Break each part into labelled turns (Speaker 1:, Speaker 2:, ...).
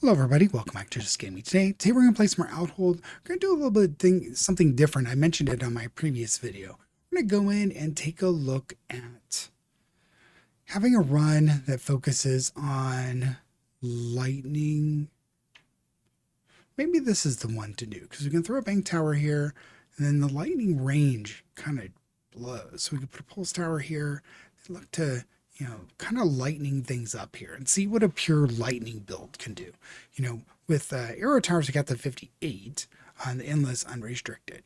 Speaker 1: Hello everybody, welcome back to Just Gaming. Today we're going to play some more Outhold. We're going to do a little bit something different. I mentioned it on my previous video. We're going to go in and take a look at having a run that focuses on lightning. Maybe this is the one to do because we can throw a bank tower here and then the lightning range kind of blows. So we can put a pulse tower here and look to kind of lightening things up here and see what a pure lightning build can do. With arrow towers, we got the 58 on the endless unrestricted.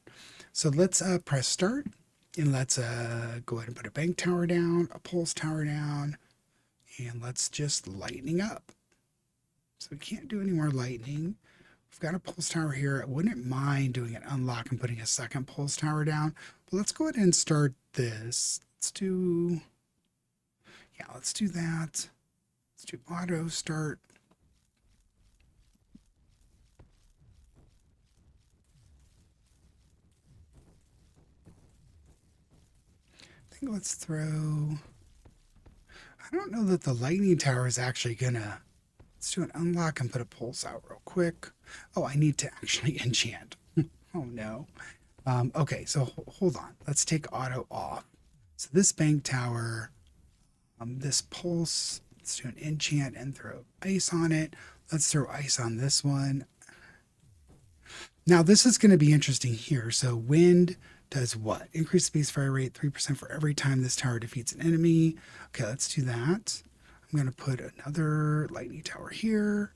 Speaker 1: So let's press start and let's go ahead and put a bank tower down, a pulse tower down, and let's just lightning up. So we can't do any more lightning. We've got a pulse tower here. I wouldn't mind doing an unlock and putting a second pulse tower down, but let's go ahead and start this. Let's do that. Let's do auto start. I think let's throw... I don't know that the lightning tower is actually gonna... Let's do an unlock and put a pulse out real quick. Oh, I need to actually enchant. Oh no. Okay, so hold on. Let's take auto off. So this bank tower... this pulse, let's do an enchant and throw ice on it. Let's throw ice on this one. Now this is going to be interesting here. So wind does what? Increase space fire rate 3% for every time this tower defeats an enemy. Okay, let's do that. I'm going to put another lightning tower here.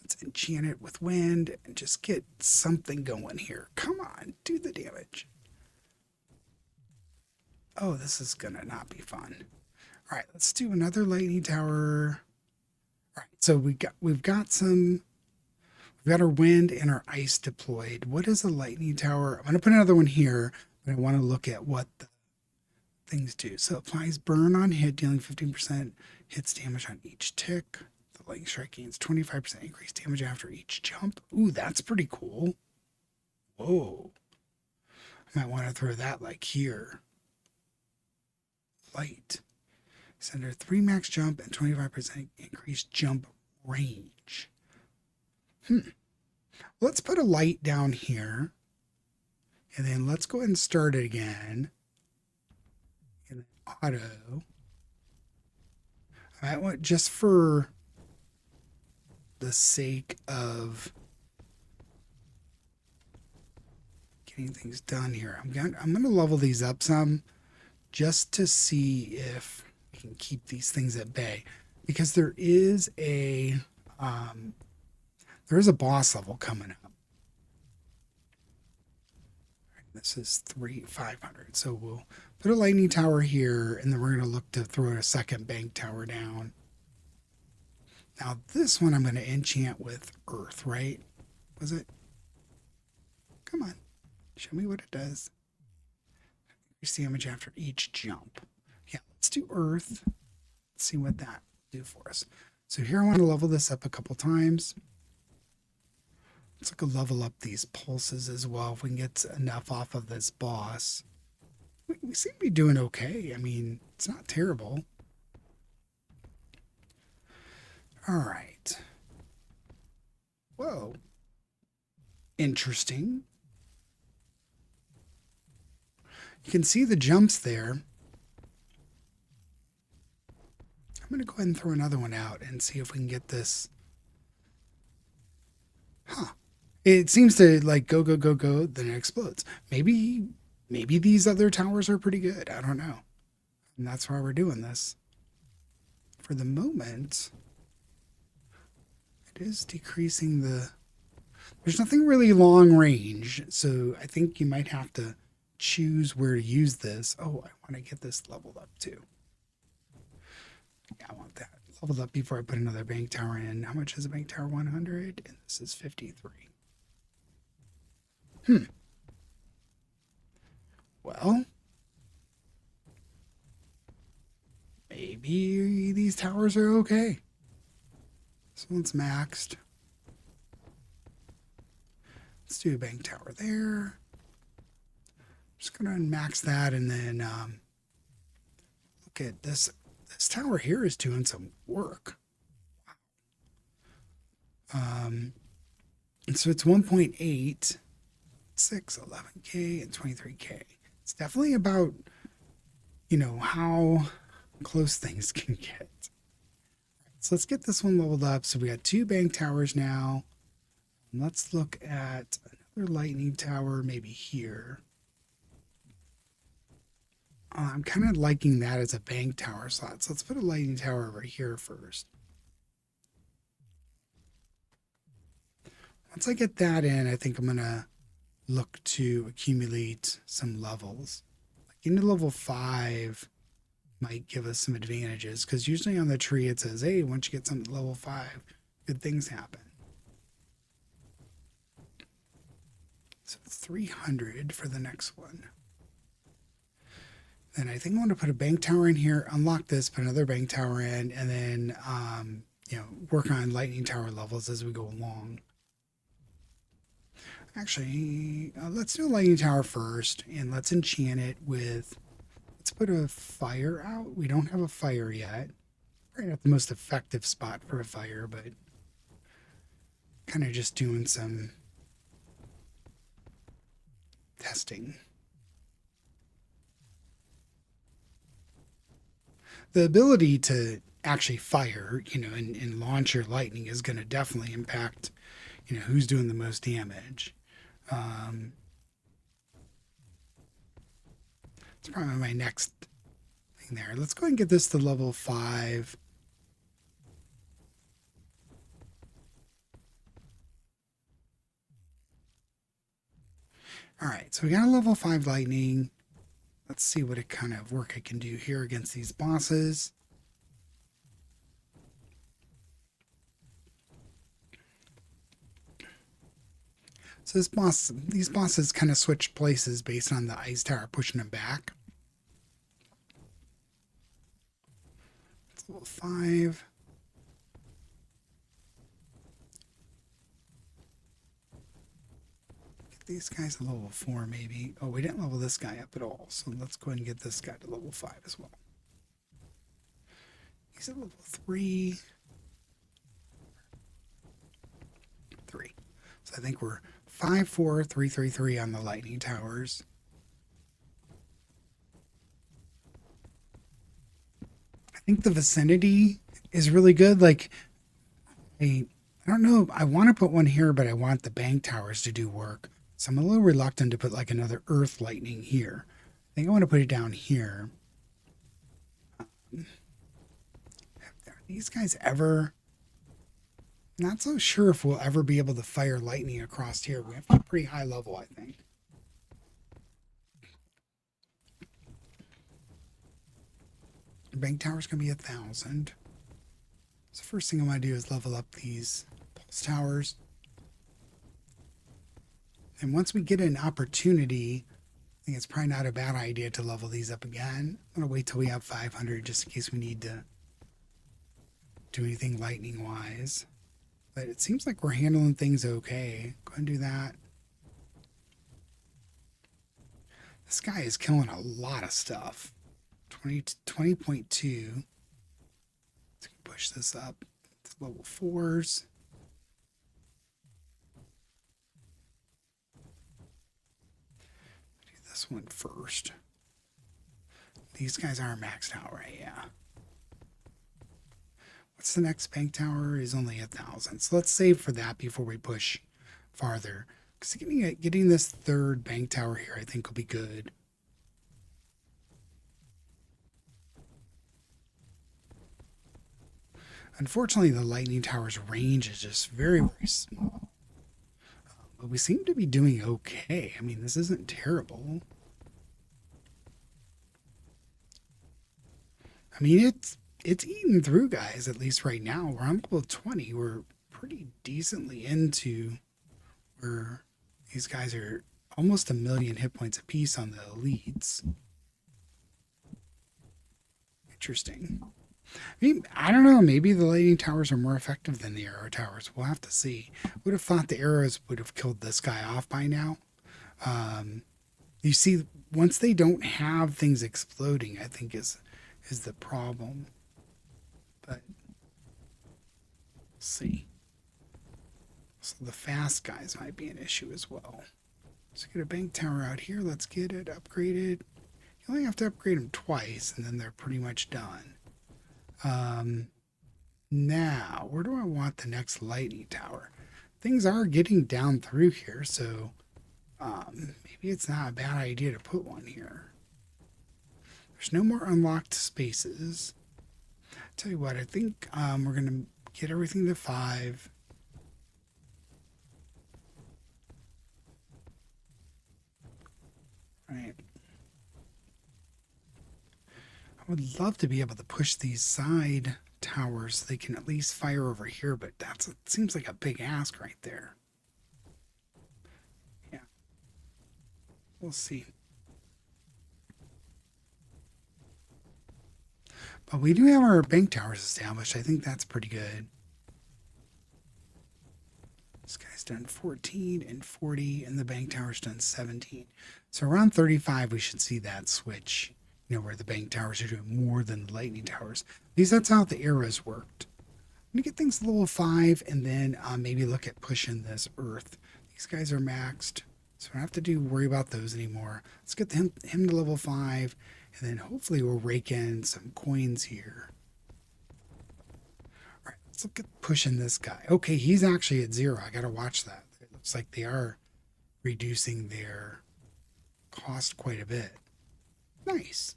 Speaker 1: Let's enchant it with wind and just get something going here. Come on, do the damage. Oh, this is going to not be fun. All right, let's do another lightning tower. All right, so we've got our wind and our ice deployed. What is a lightning tower? I'm going to put another one here, but I want to look at what the things do. So applies burn on hit, dealing 15% hits damage on each tick. The lightning strike gains 25% increased damage after each jump. Ooh, that's pretty cool. Whoa. I might want to throw that like here. Light. Send 3 max jump and 25% increased jump range. Let's put a light down here. And then let's go ahead and start it again. And then auto. I want, just for the sake of getting things done here, I'm going to level these up some just to see if can keep these things at bay, because there is a boss level coming up. This is 500, so we'll put a lightning tower here and then we're going to look to throw a second bank tower down. Now this one I'm going to enchant with earth, right? Was it? Come on, show me what it does. Increase damage after each jump. Yeah, let's do earth. Let's see what that will do for us. So here I want to level this up a couple times. Let's look to level up these pulses as well if we can get enough off of this boss. We seem to be doing okay. I mean, it's not terrible. All right. Whoa. Interesting. You can see the jumps there. I'm going to go ahead and throw another one out and see if we can get this. Huh. It seems to like go, then it explodes. Maybe these other towers are pretty good. I don't know. And that's why we're doing this. For the moment, it is decreasing the... There's nothing really long range, so I think you might have to choose where to use this. Oh, I want to get this leveled up too. Yeah, I want that leveled up before I put another bank tower in. How much is a bank tower? 100, and this is 53. Well, maybe these towers are okay. This one's maxed. Let's do a bank tower there. Just gonna max that and then look at this. This tower here is doing some work. And so it's 1.8, 6, 11K, and 23K. It's definitely about, how close things can get. So let's get this one leveled up. So we got 2 bank towers now. Let's look at another lightning tower, maybe here. I'm kind of liking that as a bank tower slot. So let's put a lightning tower over here first. Once I get that in, I think I'm going to look to accumulate some levels. Like into level 5 might give us some advantages, because usually on the tree it says, hey, once you get something to level 5, good things happen. So 300 for the next one. Then I think I want to put a bank tower in here, unlock this, put another bank tower in, and then work on lightning tower levels as we go along. Actually, let's do a lightning tower first, and let's enchant it with, let's put a fire out. We don't have a fire yet. Probably not the most effective spot for a fire, but kind of just doing some testing. The ability to actually fire, and launch your lightning is going to definitely impact, who's doing the most damage. It's probably my next thing there. Let's go ahead and get this to level 5. All right, so we got a level 5 lightning. Let's see what kind of work I can do here against these bosses. So these bosses kind of switch places based on the ice tower pushing them back. It's level 5. Get these guys to level 4 maybe. Oh, we didn't level this guy up at all. So let's go ahead and get this guy to level 5 as well. He's at level 3. 3. So I think we're 5, 4, 3, 3, 3 on the lightning towers. I think the vicinity is really good. Like, I don't know. I want to put one here, but I want the bank towers to do work. So I'm a little reluctant to put like another earth lightning here. I think I want to put it down here. Are these guys ever... Not so sure if we'll ever be able to fire lightning across here. We have a pretty high level, I think. Bank tower's going to be 1,000. So first thing I want to do is level up these pulse towers. And once we get an opportunity, I think it's probably not a bad idea to level these up again. I'm going to wait till we have 500 just in case we need to do anything lightning-wise. But it seems like we're handling things okay. Go ahead and do that. This guy is killing a lot of stuff. 20.2. Let's push this up to level 4s. Do this one first. These guys are maxed out, right? Yeah. What's the next bank tower? Is only 1,000. So let's save for that before we push farther. Because getting this third bank tower here, I think will be good. Unfortunately, the lightning tower's range is just very, very small. But we seem to be doing okay. I mean, this isn't terrible. I mean, it's eating through, guys, at least right now. We're on level 20. We're pretty decently into where these guys are almost 1,000,000 hit points apiece on the elites. Interesting. I mean, I don't know. Maybe the lightning towers are more effective than the arrow towers. We'll have to see. Would have thought the arrows would have killed this guy off by now. You see, once they don't have things exploding, I think is the problem. But let's see. The fast guys might be an issue as well. Let's get a bank tower out here. Let's get it upgraded. You only have to upgrade them twice, and then they're pretty much done. Now, where do I want the next lightning tower? Things are getting down through here, so maybe it's not a bad idea to put one here. There's no more unlocked spaces. Tell you what, I think we're going to get everything to 5. Right. I would love to be able to push these side towers so they can at least fire over here, but it seems like a big ask right there. Yeah. We'll see. But we do have our bank towers established. I think that's pretty good. This guy's done 14 and 40, and the bank tower's done 17. So around 35, we should see that switch, where the bank towers are doing more than the lightning towers. At least that's how the eras worked. I'm going to get things to level 5, and then maybe look at pushing this earth. These guys are maxed, so I don't have to worry about those anymore. Let's get him to level 5, and then hopefully we'll rake in some coins here. All right, let's look at pushing this guy. Okay, he's actually at 0. I got to watch that. It looks like they are reducing their cost quite a bit. Nice.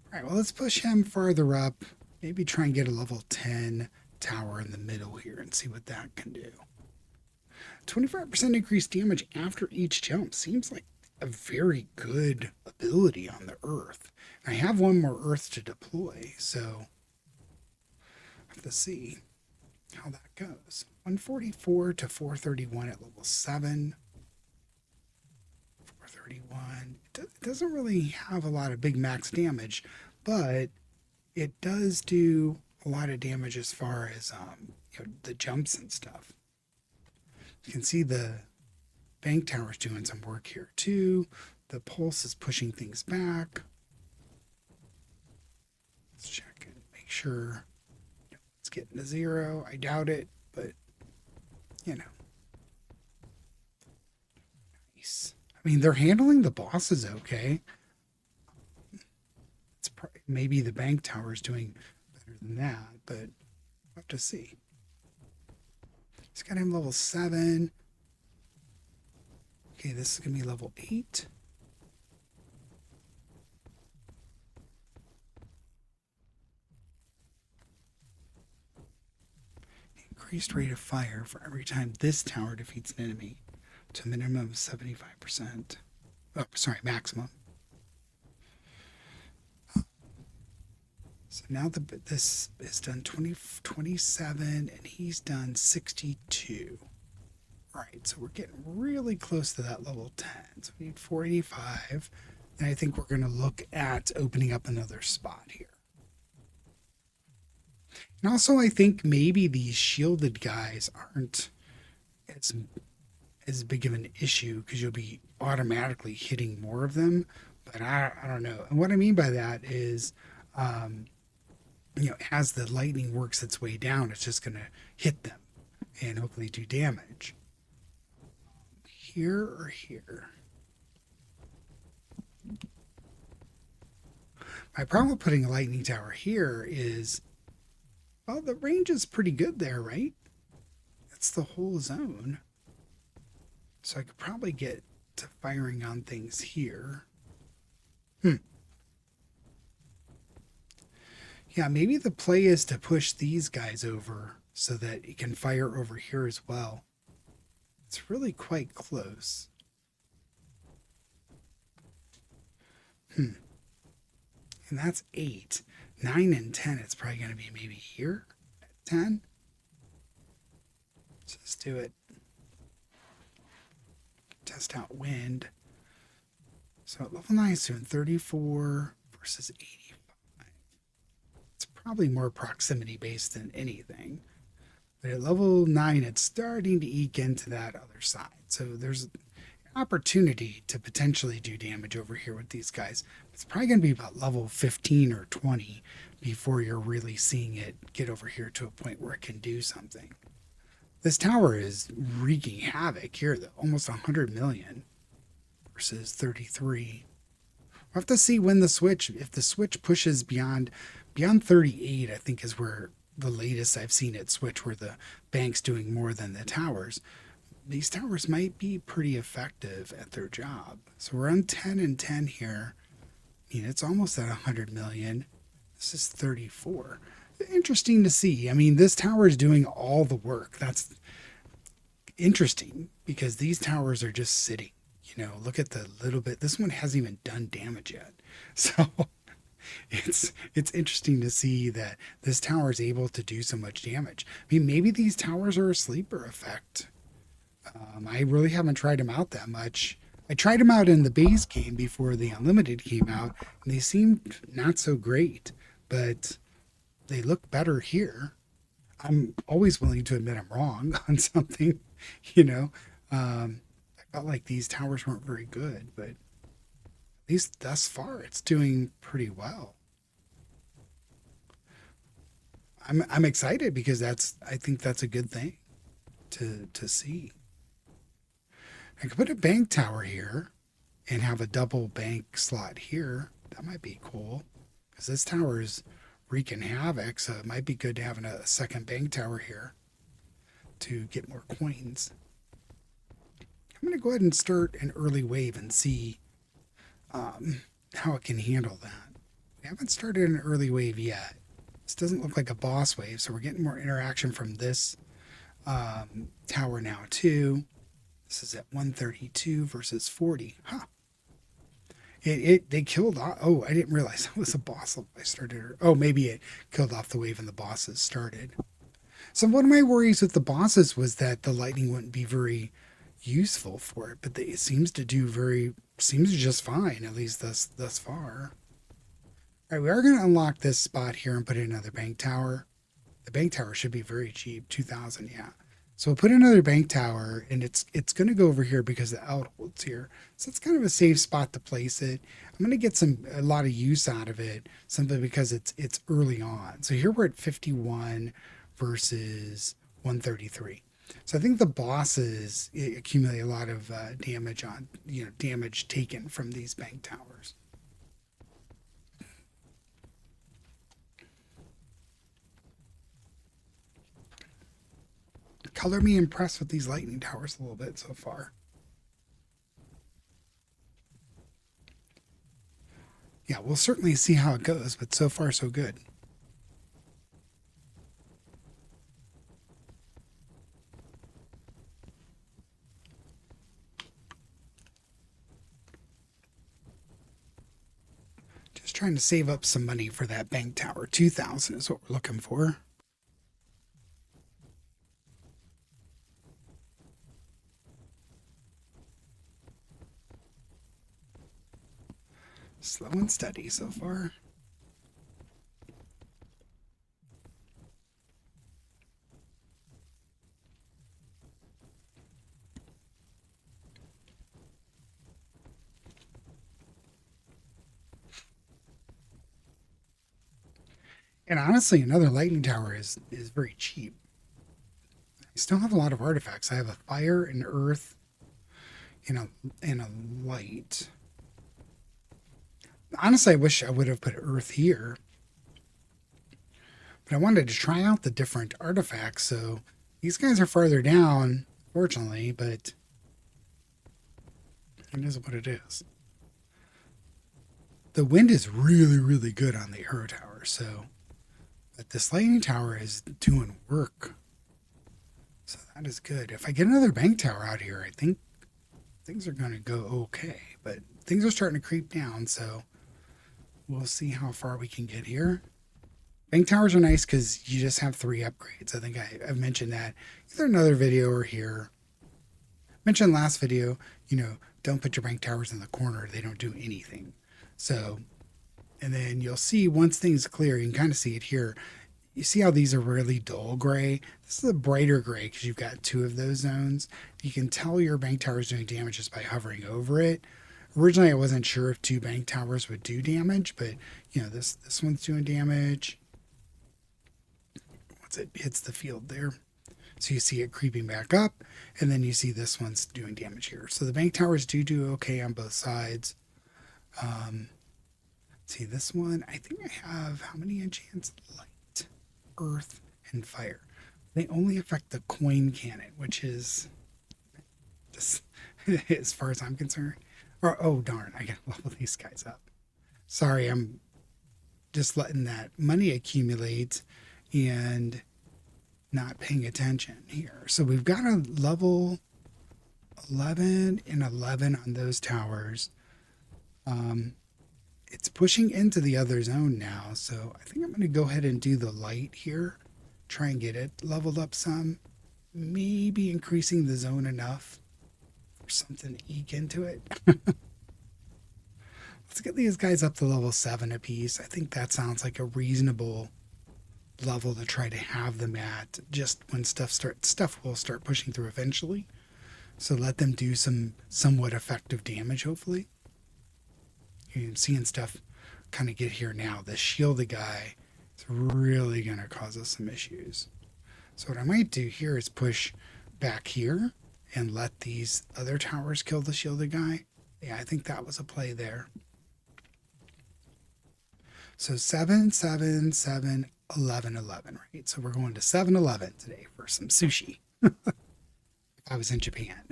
Speaker 1: All right, well, let's push him farther up. Maybe try and get a level 10 tower in the middle here and see what that can do. 25% increased damage after each jump seems like a very good ability on the earth. I have one more earth to deploy, so I have to see how that goes. 144 to 431 at level 7. 431. It doesn't really have a lot of big max damage, but it does do a lot of damage as far as the jumps and stuff. You can see the bank tower's doing some work here too. The pulse is pushing things back. Let's check and make sure it's getting to 0. I doubt it, but nice. I mean, they're handling the bosses okay. It's maybe the bank tower is doing better than that, but we'll have to see. He's got him level 7. Okay, this is going to be level 8. Increased rate of fire for every time this tower defeats an enemy to a minimum of 75%. Oh, sorry, maximum. So now this is done 27, and he's done 62. All right, so we're getting really close to that level 10. So we need 485, and I think we're going to look at opening up another spot here. And also, I think maybe these shielded guys aren't as big of an issue because you'll be automatically hitting more of them. But I don't know. And what I mean by that is, as the lightning works its way down, it's just going to hit them and hopefully do damage. Here or here? My problem with putting a lightning tower here is, well, the range is pretty good there, right? That's the whole zone. So I could probably get to firing on things here. Yeah, maybe the play is to push these guys over so that it can fire over here as well. It's really quite close. And that's 8. 9 and 10, it's probably going to be maybe here at 10. Let's just do it. Test out wind. So at level 9, it's doing 34 versus 85. It's probably more proximity based than anything. But at level 9, it's starting to eke into that other side. So there's an opportunity to potentially do damage over here with these guys. It's probably going to be about level 15 or 20 before you're really seeing it get over here to a point where it can do something. This tower is wreaking havoc here, though. Almost 100 million versus 33. We'll have to see when the switch, if the switch pushes beyond 38, I think is where the latest I've seen it switch, where the bank's doing more than the towers. These towers might be pretty effective at their job. So we're on 10 and 10 here. I mean, it's almost at 100 million. This is 34. Interesting to see. I mean, this tower is doing all the work. That's interesting because these towers are just sitting. You know, look at the little bit. This one hasn't even done damage yet. So it's interesting to see that this tower is able to do so much damage. I mean, maybe these towers are a sleeper effect. I really haven't tried them out that much. I tried them out in the base game before the Unlimited came out, and they seemed not so great, but they look better here. I'm always willing to admit I'm wrong on something, you know. I felt like these towers weren't very good, but at least thus far it's doing pretty well. I'm excited because I think that's a good thing to see. I could put a bank tower here and have a double bank slot here. That might be cool because this tower is wreaking havoc, so it might be good to have a second bank tower here to get more coins. I'm going to go ahead and start an early wave and see how it can handle that. We haven't started an early wave yet. This doesn't look like a boss wave, so we're getting more interaction from this tower now too. This is at 132 versus 40. Huh. They killed off. Oh, I didn't realize that was a boss. I started. Oh, maybe it killed off the wave and the bosses started. So one of my worries with the bosses was that the lightning wouldn't be very useful for it, but it seems to seems just fine, at least thus far. All right, we are going to unlock this spot here and put in another bank tower. The bank tower should be very cheap, 2,000, yeah. So we'll put another bank tower, and it's going to go over here because the Outhold's here. So it's kind of a safe spot to place it. I'm going to get a lot of use out of it simply because it's early on. So here we're at 51 versus 133. So I think the bosses accumulate a lot of damage damage taken from these bank towers. Color me impressed with these lightning towers a little bit so far. Yeah, we'll certainly see how it goes, but so far so good. Just trying to save up some money for that bank tower. 2,000 is what we're looking for. Slow and steady so far. And honestly, another lightning tower is very cheap. I still have a lot of artifacts. I have a fire, an earth, and a light. Honestly, I wish I would have put earth here, but I wanted to try out the different artifacts. So these guys are farther down, fortunately, but it is what it is. The wind is really, really good on the arrow tower, so but this lightning tower is doing work. So that is good. If I get another bank tower out here, I think things are going to go okay. But things are starting to creep down, so we'll see how far we can get here. Bank towers are nice because you just have 3 upgrades. I think I've mentioned that either another video or here. Mentioned last video, don't put your bank towers in the corner. They don't do anything. So, and then you'll see once things clear, you can kind of see it here. You see how these are really dull gray? This is a brighter gray because you've got 2 of those zones. You can tell your bank tower is doing damage just by hovering over it. Originally, I wasn't sure if 2 bank towers would do damage, but this one's doing damage once it hits the field there. So you see it creeping back up, and then you see this one's doing damage here. So the bank towers do okay on both sides. See this one, I think I have how many enchants? Light, earth, and fire. They only affect the coin cannon, which is just as far as I'm concerned. Or oh darn, I gotta level these guys up. Sorry, I'm just letting that money accumulate and not paying attention here. So we've got a level 11 and 11 on those towers. It's pushing into the other zone now, so I think I'm going to go ahead and do the light here. Try and get it leveled up some. Maybe increasing the zone enough for something to eke into it. Let's get these guys up to level 7 apiece. I think that sounds like a reasonable level to try to have them at just when stuff will start pushing through eventually. So let them do some somewhat effective damage, hopefully. You're seeing stuff kind of get here now. This shielded guy is really going to cause us some issues. So what I might do here is push back here and let these other towers kill the shielded guy. Yeah, I think that was a play there. So 7, 7, 7, 11, 11, right? So we're going to 7-Eleven today for some sushi. If I was in Japan,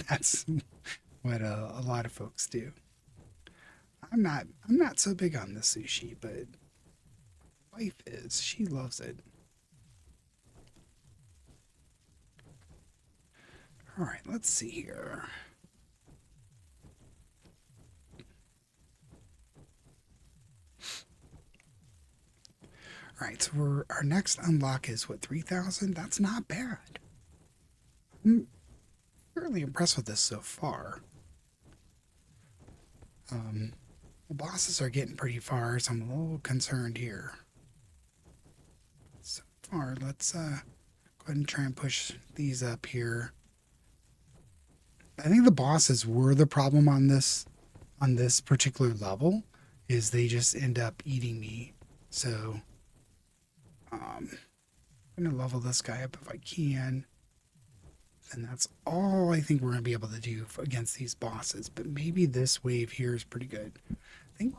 Speaker 1: that's what a lot of folks do. I'm not so big on the sushi, but my wife is. She loves it. All right, let's see here. All right, so our next unlock is what, 3,000? That's not bad. I'm fairly impressed with this so far. The bosses are getting pretty far, so I'm a little concerned here. So far, let's go ahead and try and push these up here. I think the bosses were the problem on this particular level, is they just end up eating me. So I'm gonna level this guy up if I can. And that's all I think we're gonna be able to do against these bosses. But maybe this wave here is pretty good. I think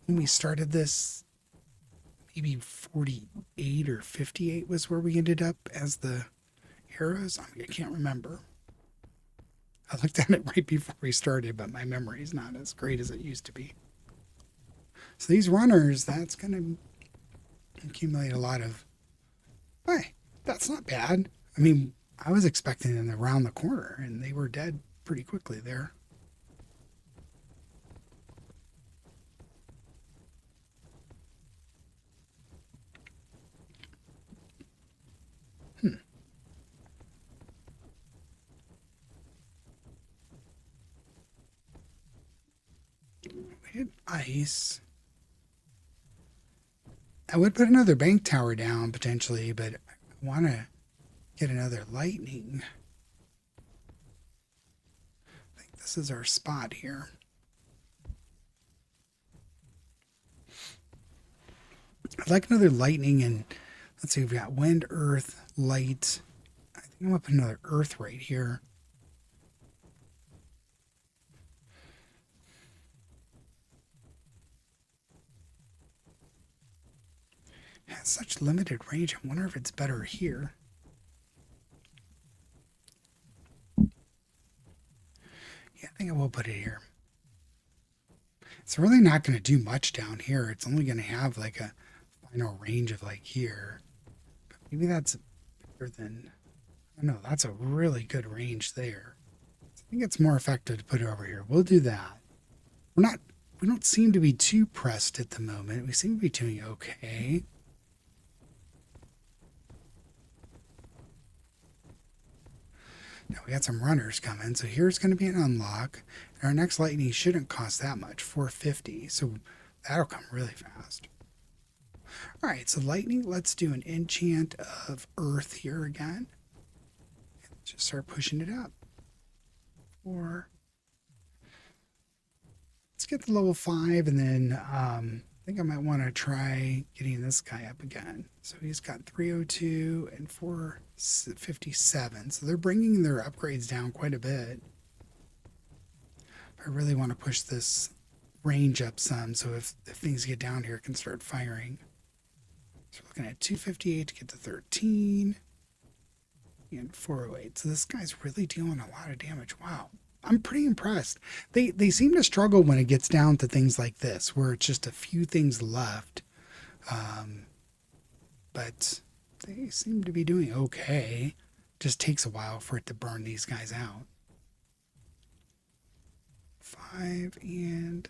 Speaker 1: when we started this, maybe 48 or 58 was where we ended up as the heroes. I can't remember. I looked at it right before we started, but my memory is not as great as it used to be. So these runners, that's going to accumulate a lot of... Hey, that's not bad. I mean, I was expecting them around the corner, and they were dead pretty quickly there. We hit ice. I would put another bank tower down potentially, but I want to get another lightning. I think this is our spot here. I'd like another lightning, and let's see, we've got wind, earth, light. I think I'm going to put another earth right here. It has such limited range. I wonder if it's better here. Yeah, I think I will put it here. It's really not going to do much down here. It's only going to have like a final range of like here. But maybe that's better than... I don't know, that's a really good range there. I think it's more effective to put it over here. We'll do that. We don't seem to be too pressed at the moment. We seem to be doing okay. Now we got some runners coming, so here's going to be an unlock. And our next lightning shouldn't cost that much, 450. So that'll come really fast. All right, so lightning, let's do an enchant of earth here again. Just start pushing it up. Or let's get to level 5, and then think I might want to try getting this guy up again. So he's got 302 and 457. So they're bringing their upgrades down quite a bit. I really want to push this range up some, so if things get down here, it can start firing. So we're looking at 258 to get to 13 and 408. So this guy's really dealing a lot of damage. Wow. I'm pretty impressed. They seem to struggle when it gets down to things like this, where it's just a few things left. But they seem to be doing okay. Just takes a while for it to burn these guys out. 5 and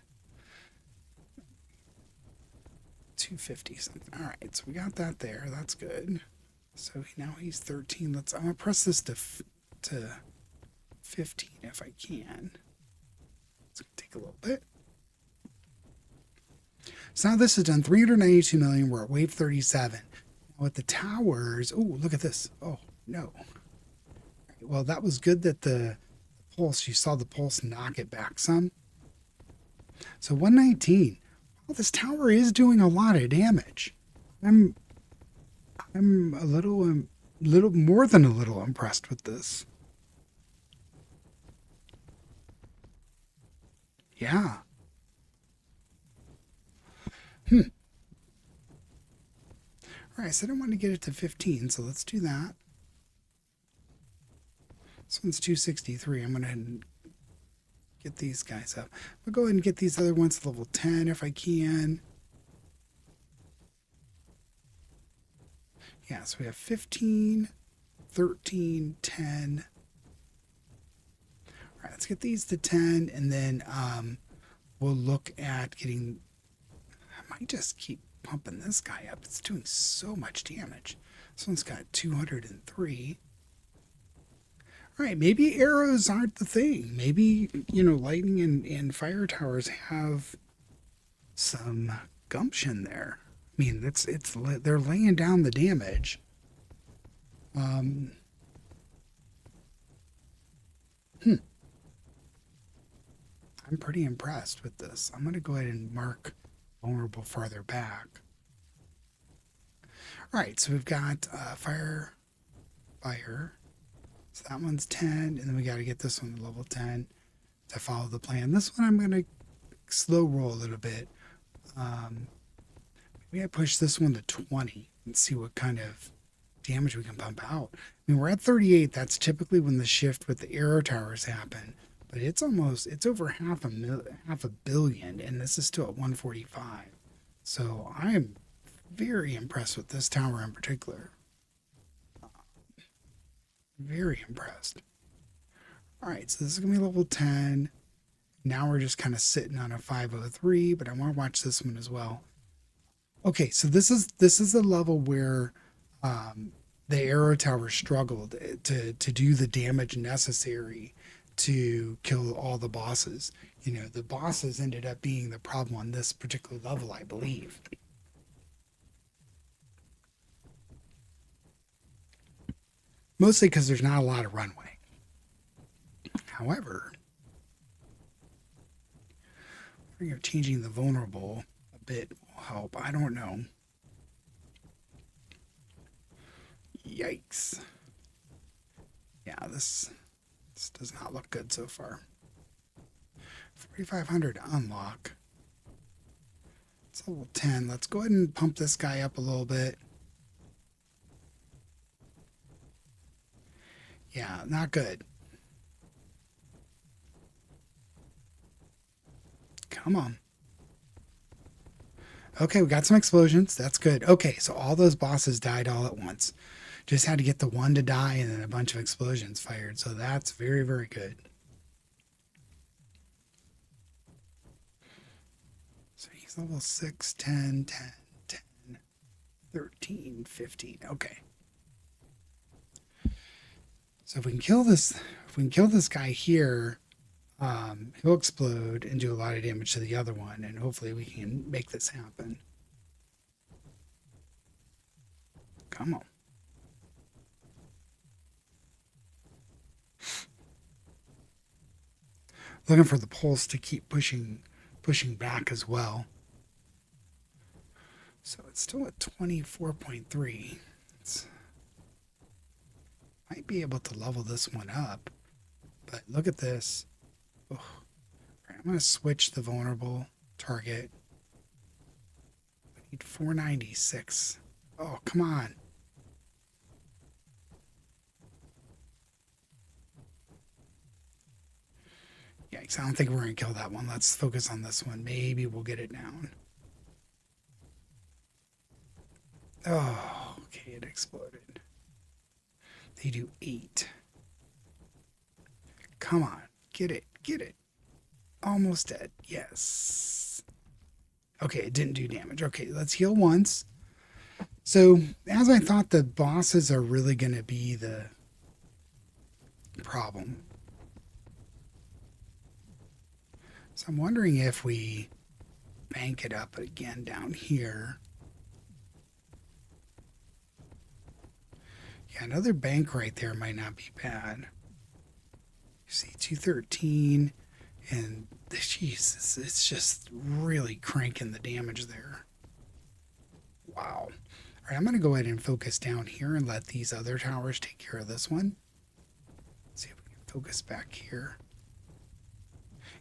Speaker 1: 250 something. All right, so we got that there. That's good. So now he's 13. I'm gonna press this to 15 if I can. It's gonna take a little bit. So now this is done 392 million. We're at wave 37. Now with the towers, oh, look at this. Oh, no. Well, that was good that the pulse, you saw the pulse knock it back some. So 119. Well, this tower is doing a lot of damage. I'm a little more than a little impressed with this. Yeah. All right, so I don't want to get it to 15, so let's do that. This one's 263. I'm going to get these guys up. I'll go ahead and get these other ones to level 10 if I can. Yeah, so we have 15, 13, 10. All right, let's get these to 10, and then we'll look at getting... I might just keep pumping this guy up. It's doing so much damage. This one's got 203. All right, maybe arrows aren't the thing. Maybe, lightning and fire towers have some gumption there. I mean, they're laying down the damage. I'm pretty impressed with this. I'm going to go ahead and mark vulnerable farther back. All right, so we've got fire. So that one's 10, and then we got to get this one to level 10 to follow the plan. This one I'm going to slow roll a little bit. Maybe I push this one to 20 and see what kind of damage we can pump out. I mean, we're at 38. That's typically when the shift with the arrow towers happen. But it's over half a billion, and this is still at 145. So I am very impressed with this tower in particular. Very impressed. All right, so this is gonna be level 10. Now we're just kind of sitting on a 503, but I want to watch this one as well. Okay, so this is the level where the arrow tower struggled to do the damage necessary to kill all the bosses. The bosses ended up being the problem on this particular level, I believe. Mostly because there's not a lot of runway. However, changing the vulnerable a bit will help. I don't know. Yikes. Yeah, this does not look good so far. 4,500 unlock. It's level 10. Let's go ahead and pump this guy up a little bit. Yeah, not good. Come on. Okay, we got some explosions. That's good. Okay, so all those bosses died all at once. Just had to get the one to die and then a bunch of explosions fired. So that's very, very good. So he's level 6, 10, 10, 10, 13, 15. Okay. So if we can kill this guy here, he'll explode and do a lot of damage to the other one, and hopefully we can make this happen. Come on. Looking for the pulse to keep pushing back as well. So it's still at 24.3. Might be able to level this one up, but look at this. Oh. Right, I'm going to switch the vulnerable target. I need 496. Oh, come on. Yikes, I don't think we're going to kill that one. Let's focus on this one. Maybe we'll get it down. Oh, okay, it exploded. They do 8. Come on, get it, get it. Almost dead. Yes. Okay, it didn't do damage. Okay, let's heal once. So, as I thought, the bosses are really going to be the problem. So I'm wondering if we bank it up again down here. Yeah, another bank right there might not be bad. You see 213, and jeez, it's just really cranking the damage there. Wow. All right, I'm going to go ahead and focus down here and let these other towers take care of this one. Let's see if we can focus back here.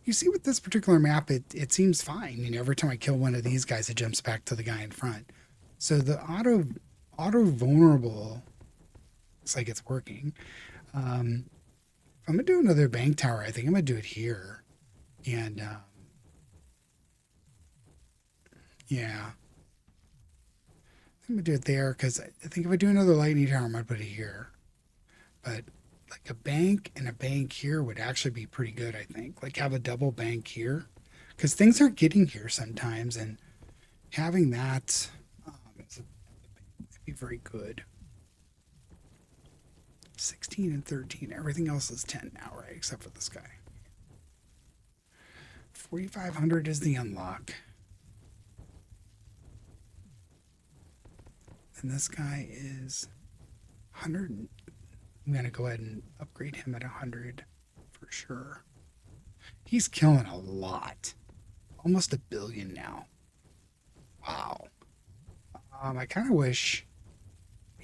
Speaker 1: You see with this particular map, it seems fine. You know, every time I kill one of these guys, it jumps back to the guy in front. So the auto vulnerable looks like it's working. I'm going to do another bank tower. I think I'm going to do it here. And yeah. I'm going to do it there because I think if I do another lightning tower, I'm going to put it here. But like a bank and a bank here would actually be pretty good, I think. Like have a double bank here. Because things aren't getting here sometimes. And having that would be very good. 16 and 13. Everything else is 10 now, right? Except for this guy. 4,500 is the unlock. And this guy is 100. I'm going to go ahead and upgrade him at 100 for sure. He's killing a lot. Almost 1 billion now. Wow. I kind of wish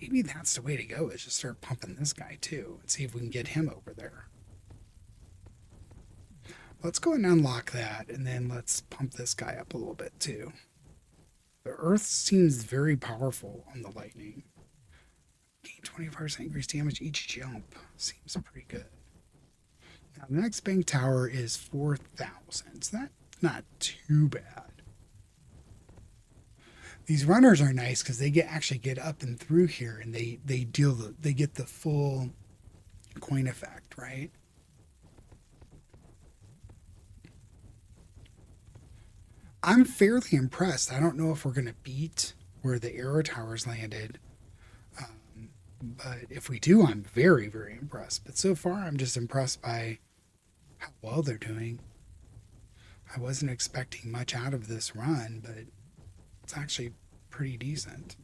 Speaker 1: maybe that's the way to go, is just start pumping this guy too and see if we can get him over there. Let's go and unlock that, and then let's pump this guy up a little bit too. The earth seems very powerful on the lightning. Gain 25% increased damage each jump. Seems pretty good. Now the next bank tower is 4,000. So that's not too bad. These runners are nice because they actually get up and through here, and they get the full coin effect, right? I'm fairly impressed. I don't know if we're going to beat where the arrow towers landed. But if we do, I'm very, very impressed. But so far, I'm just impressed by how well they're doing. I wasn't expecting much out of this run, but it's actually pretty decent.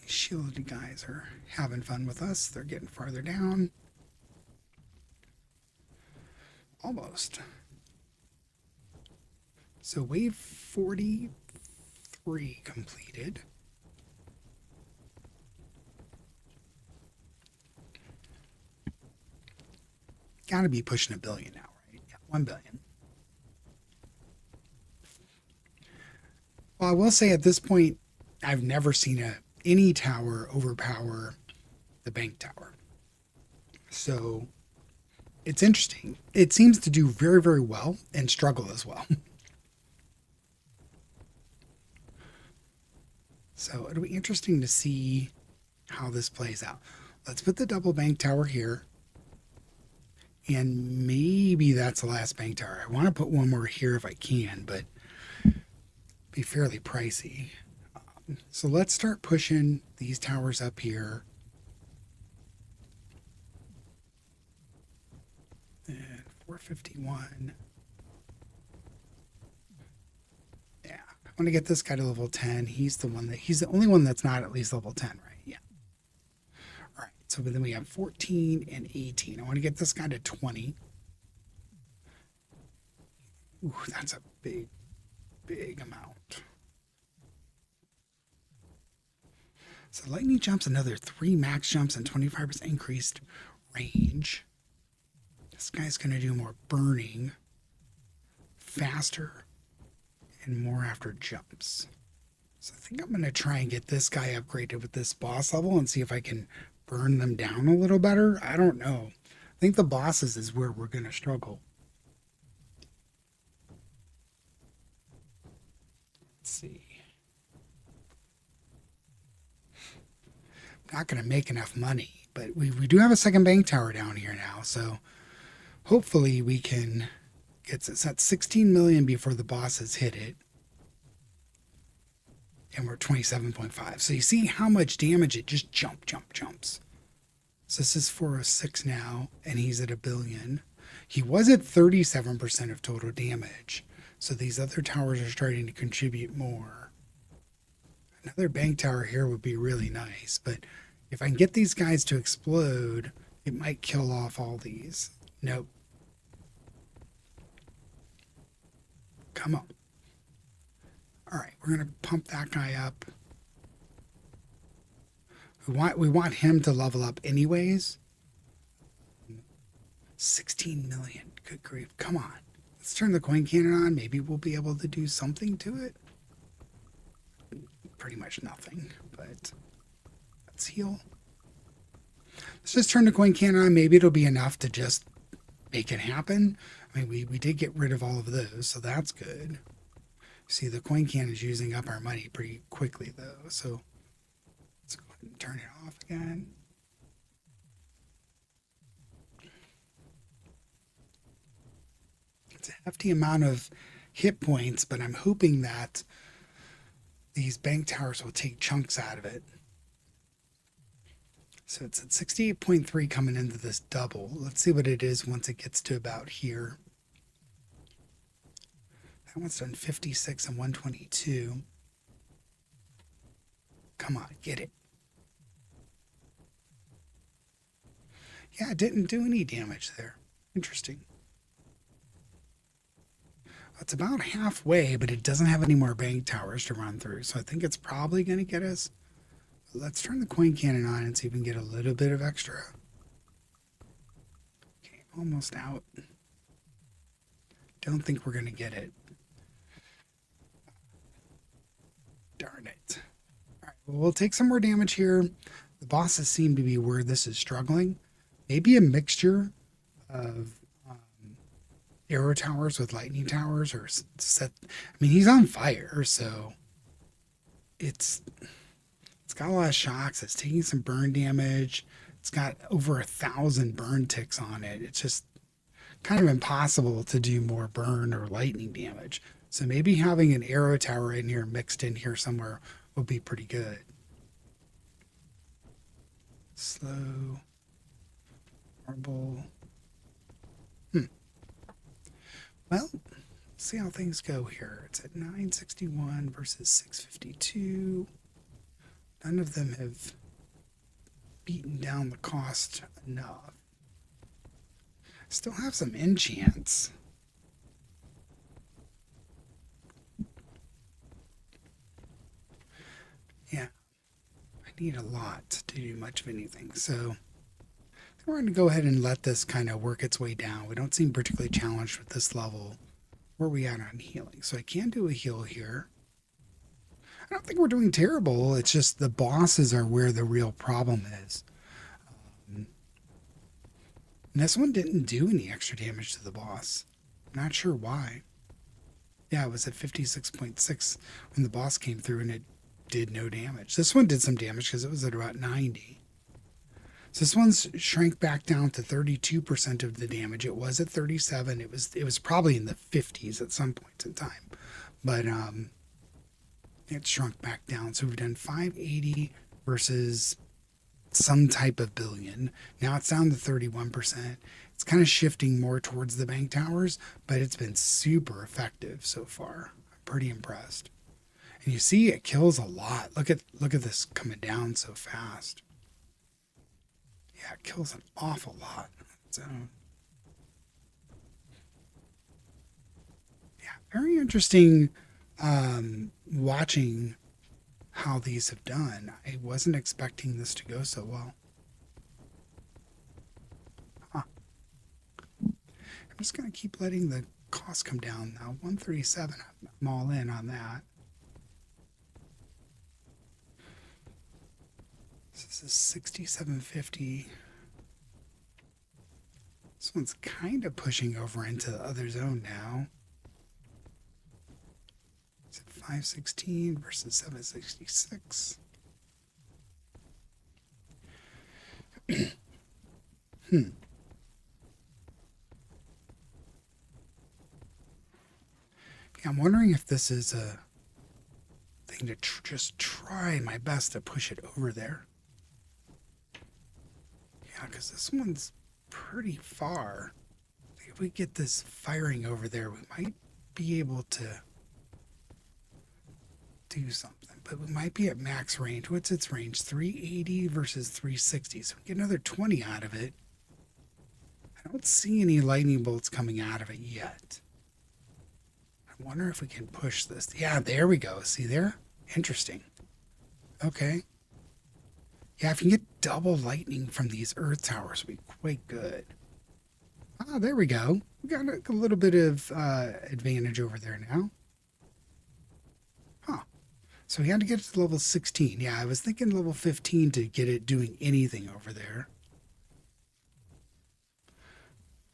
Speaker 1: These shielded guys are having fun with us. They're getting farther down. Almost. So wave 43 completed. Got to be pushing 1 billion now, right? Yeah, 1 billion. Well, I will say at this point, I've never seen any tower overpower the bank tower. So it's interesting. It seems to do very, very well and struggle as well. So it'll be interesting to see how this plays out. Let's put the double bank tower here. And maybe that's the last bank tower. I want to put one more here if I can, but be fairly pricey. So let's start pushing these towers up here. And 451. Yeah, I want to get this guy to level 10. He's the only one that's not at least level 10, right? Yeah. All right. So then we have 14 and 18. I want to get this guy to 20. Ooh, that's a big, big amount. So lightning jumps, another 3 max jumps and 25% increased range. This guy's going to do more burning, faster, and more after jumps. So I think I'm going to try and get this guy upgraded with this boss level and see if I can burn them down a little better. I don't know. I think the bosses is where we're going to struggle. Let's see. Not going to make enough money, but we do have a second bank tower down here now, so hopefully we can get it's at 16 million before the bosses hit it, and we're 27.5. So you see how much damage it just jumps. So this is 406 now, and he's at 1 billion. He was at 37% of total damage, so these other towers are starting to contribute more. Another bank tower here would be really nice, but if I can get these guys to explode, it might kill off all these. Nope. Come on. All right, we're going to pump that guy up. We want him to level up anyways. 16 million. Good grief. Come on. Let's turn the coin cannon on. Maybe we'll be able to do something to it. Pretty much nothing, but let's heal. Let's just turn the coin cannon on. Maybe it'll be enough to just make it happen. I mean, we did get rid of all of those, so that's good. See, the coin cannon is using up our money pretty quickly, though, so let's go ahead and turn it off again. It's a hefty amount of hit points, but I'm hoping that these bank towers will take chunks out of it. So it's at 68.3 coming into this double. Let's see what it is once it gets to about here. That one's done 56 and 122. Come on, get it. Yeah, it didn't do any damage there. Interesting. It's about halfway, but it doesn't have any more bank towers to run through, so I think it's probably going to get us. Let's turn the coin cannon on and see if we can get a little bit of extra. Okay, almost out. Don't think we're going to get it. Darn it. All right, well, we'll take some more damage here. The bosses seem to be where this is struggling. Maybe a mixture of arrow towers with lightning towers, or set. I mean, he's on fire, so it's got a lot of shocks. It's taking some burn damage. It's got over 1,000 burn ticks on it. It's just kind of impossible to do more burn or lightning damage. So maybe having an arrow tower in here mixed in here somewhere would be pretty good. Slow. Marble. Well, let's see how things go here. It's at 961 versus 652. None of them have beaten down the cost enough. Still have some enchants. Yeah, I need a lot to do much of anything, so we're going to go ahead and let this kind of work its way down. We don't seem particularly challenged with this level. Where are we at on healing? So I can do a heal here. I don't think we're doing terrible. It's just the bosses are where the real problem is. And this one didn't do any extra damage to the boss. Not sure why. Yeah, it was at 56.6 when the boss came through and it did no damage. This one did some damage because it was at about 90. So this one's shrank back down to 32% of the damage. It was at 37. It was probably in the 50s at some point in time, but it shrunk back down. So we've done 580 versus some type of billion. Now it's down to 31%. It's kind of shifting more towards the bank towers, but it's been super effective so far. I'm pretty impressed. And you see, it kills a lot. Look at this coming down so fast. Yeah, it kills an awful lot. So, yeah, very interesting watching how these have done. I wasn't expecting this to go so well. Huh. I'm just going to keep letting the cost come down now. 137, I'm all in on that. This is 6750. This one's kind of pushing over into the other zone now. It's at 516 versus 766. Hmm. Yeah, I'm wondering if this is a thing to just try my best to push it over there. Yeah, because this one's pretty far. If we get this firing over there, we might be able to do something. But we might be at max range. What's its range? 380 versus 360. So we get another 20 out of it. I don't see any lightning bolts coming out of it yet. I wonder if we can push this. Yeah, there we go. See there? Interesting. Okay. Yeah, if you can get double lightning from these earth towers, would be quite good. Ah, there we go. We got a little bit of advantage over there now. Huh. So we had to get it to level 16. Yeah, I was thinking level 15 to get it doing anything over there.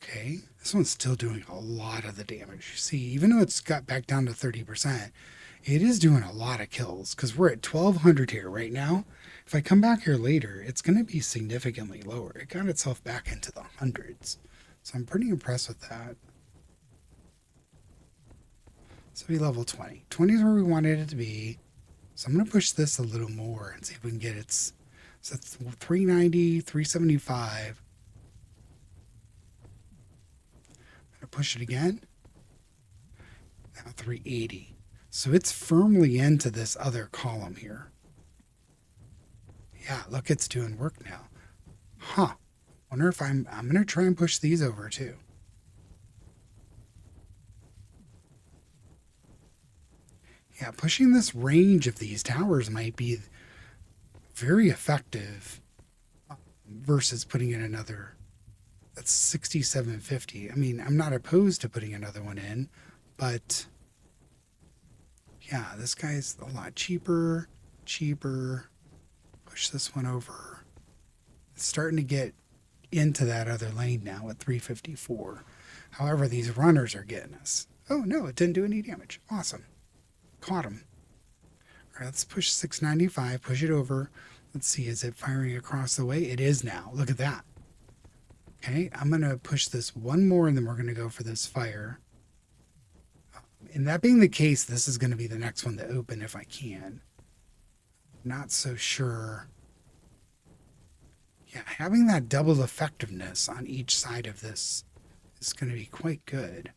Speaker 1: Okay, this one's still doing a lot of the damage. You see, even though it's got back down to 30%, it is doing a lot of kills because we're at 1200 here right now. If I come back here later, it's going to be significantly lower. It got itself back into the hundreds. So I'm pretty impressed with that. So we level 20. 20 is where we wanted it to be. So I'm going to push this a little more and see if we can get its. So 390, 375. I'm going to push it again. Now 380. So it's firmly into this other column here. Yeah, look, it's doing work now. Huh. Wonder if I'm going to try and push these over too. Yeah, pushing this range of these towers might be very effective versus putting in another. That's 6750. I mean, I'm not opposed to putting another one in, but yeah, this guy's a lot cheaper. Push this one over. It's starting to get into that other lane now at 354. However, these runners are getting us. Oh no, it didn't do any damage. Awesome. Caught him. All right, let's push 695, push it over. Let's see, is it firing across the way? It is now. Look at that. Okay, I'm going to push this one more and then we're going to go for this fire. And that being the case, this is going to be the next one to open if I can. Not so sure. Yeah, having that double effectiveness on each side of this is going to be quite good.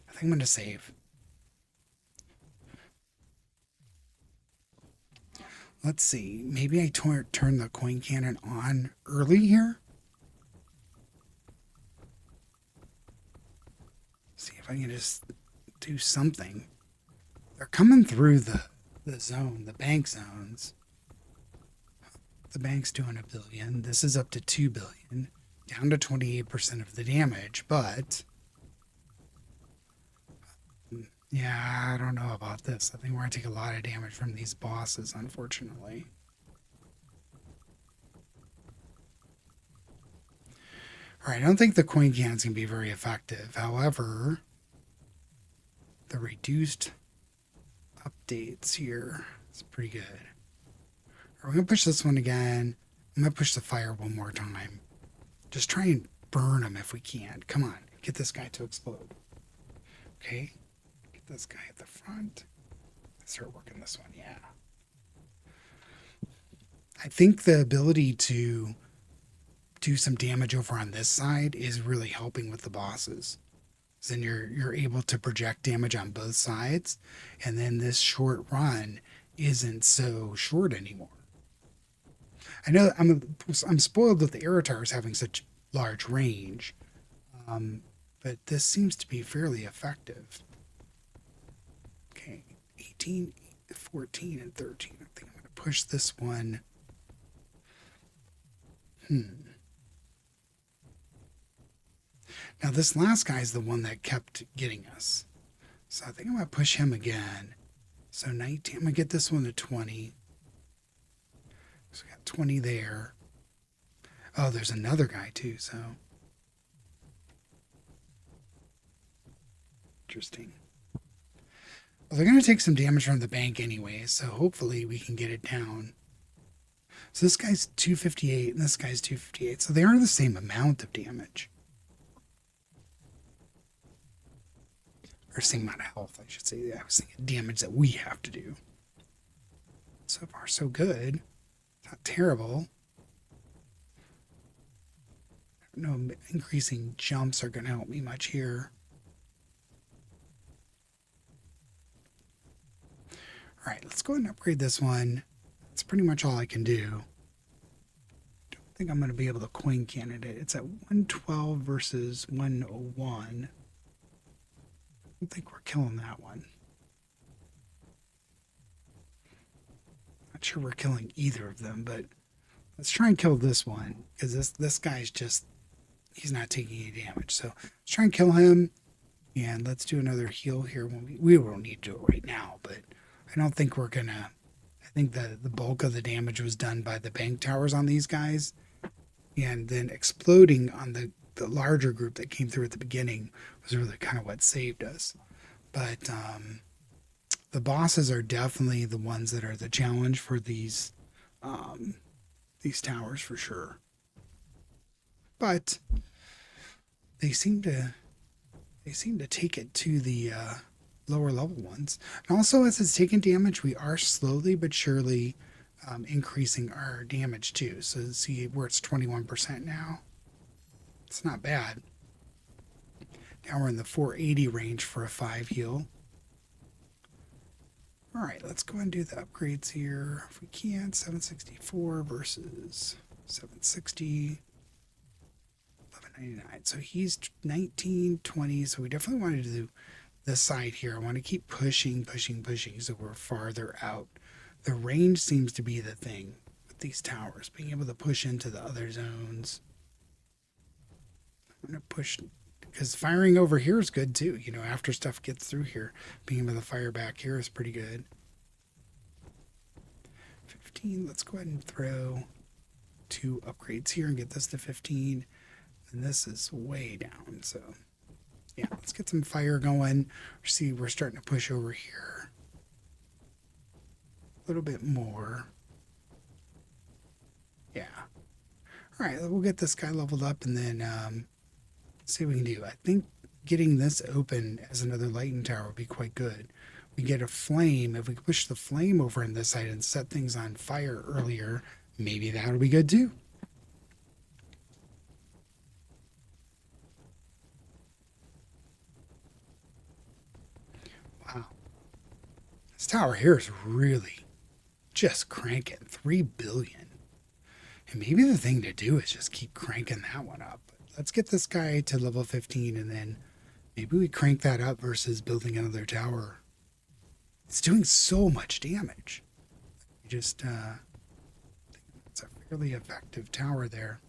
Speaker 1: I think I'm going to save. Let's see. Maybe I turn the coin cannon on early here. See if I can just do something. They're coming through the zone, the bank zones. The bank's doing $1 billion. This is up to $2 billion, down to 28% of the damage. But yeah, I don't know about this. I think we're going to take a lot of damage from these bosses, unfortunately. All right, I don't think the coin cannon's going to be very effective. However, the reduced updates here is pretty good. All right, we're going to push this one again. I'm going to push the fire one more time. Just try and burn him if we can. Come on, get this guy to explode. Okay. This guy at the front. Let's start working this one. Yeah. I think the ability to do some damage over on this side is really helping with the bosses. Then you're able to project damage on both sides, and then this short run isn't so short anymore. I know I'm spoiled with the arrow towers having such large range, um, but this seems to be fairly effective. Okay, 18, 14, and 13. I think I'm going to push this one. Now this last guy is the one that kept getting us. So I think I'm going to push him again. So 19, I'm going to get this one to 20. So we got 20 there. Oh, there's another guy too, so. Interesting. Well, they're going to take some damage from the bank anyway, so hopefully we can get it down. So this guy's 258 and this guy's 258, so they are the same amount of damage. Or same amount of health, I should say. I was thinking damage that we have to do. So far, so good. Not terrible. No increasing jumps are going to help me much here. All right, let's go ahead and upgrade this one. That's pretty much all I can do. Don't think I'm going to be able to coin candidate. It's at 112 versus 101. I don't think we're killing that one. Not sure we're killing either of them, but let's try and kill this one because this guy's just, he's not taking any damage. So let's try and kill him, and let's do another heal here. When we won't need to do it right now, but I don't think we're gonna. I think the bulk of the damage was done by the bank towers on these guys, and then exploding on the larger group that came through at the beginning was really kind of what saved us. But the bosses are definitely the ones that are the challenge for these towers for sure. But they seem to take it to the lower level ones. And also, as it's taking damage, we are slowly but surely increasing our damage too. So see where it's 21% now. It's not bad. Now we're in the 480 range for a 5 heal. All right, let's go and do the upgrades here. If we can, 764 versus 760. 1199. So he's 19, 20. So we definitely wanted to do this side here. I want to keep pushing so we're farther out. The range seems to be the thing with these towers, being able to push into the other zones. I'm going to push because firing over here is good too. You know, after stuff gets through here, being able to fire back here is pretty good. 15. Let's go ahead and throw 2 upgrades here and get this to 15. And this is way down. So yeah, let's get some fire going. See, we're starting to push over here a little bit more. Yeah. All right, we'll get this guy leveled up and then see what we can do. I think getting this open as another lighting tower would be quite good. We get a flame. If we push the flame over on this side and set things on fire earlier, maybe that'll be good too. Wow. This tower here is really just cranking 3 billion. And maybe the thing to do is just keep cranking that one up. Let's get this guy to level 15 and then maybe we crank that up versus building another tower. It's doing so much damage. You just, think it's a fairly effective tower there.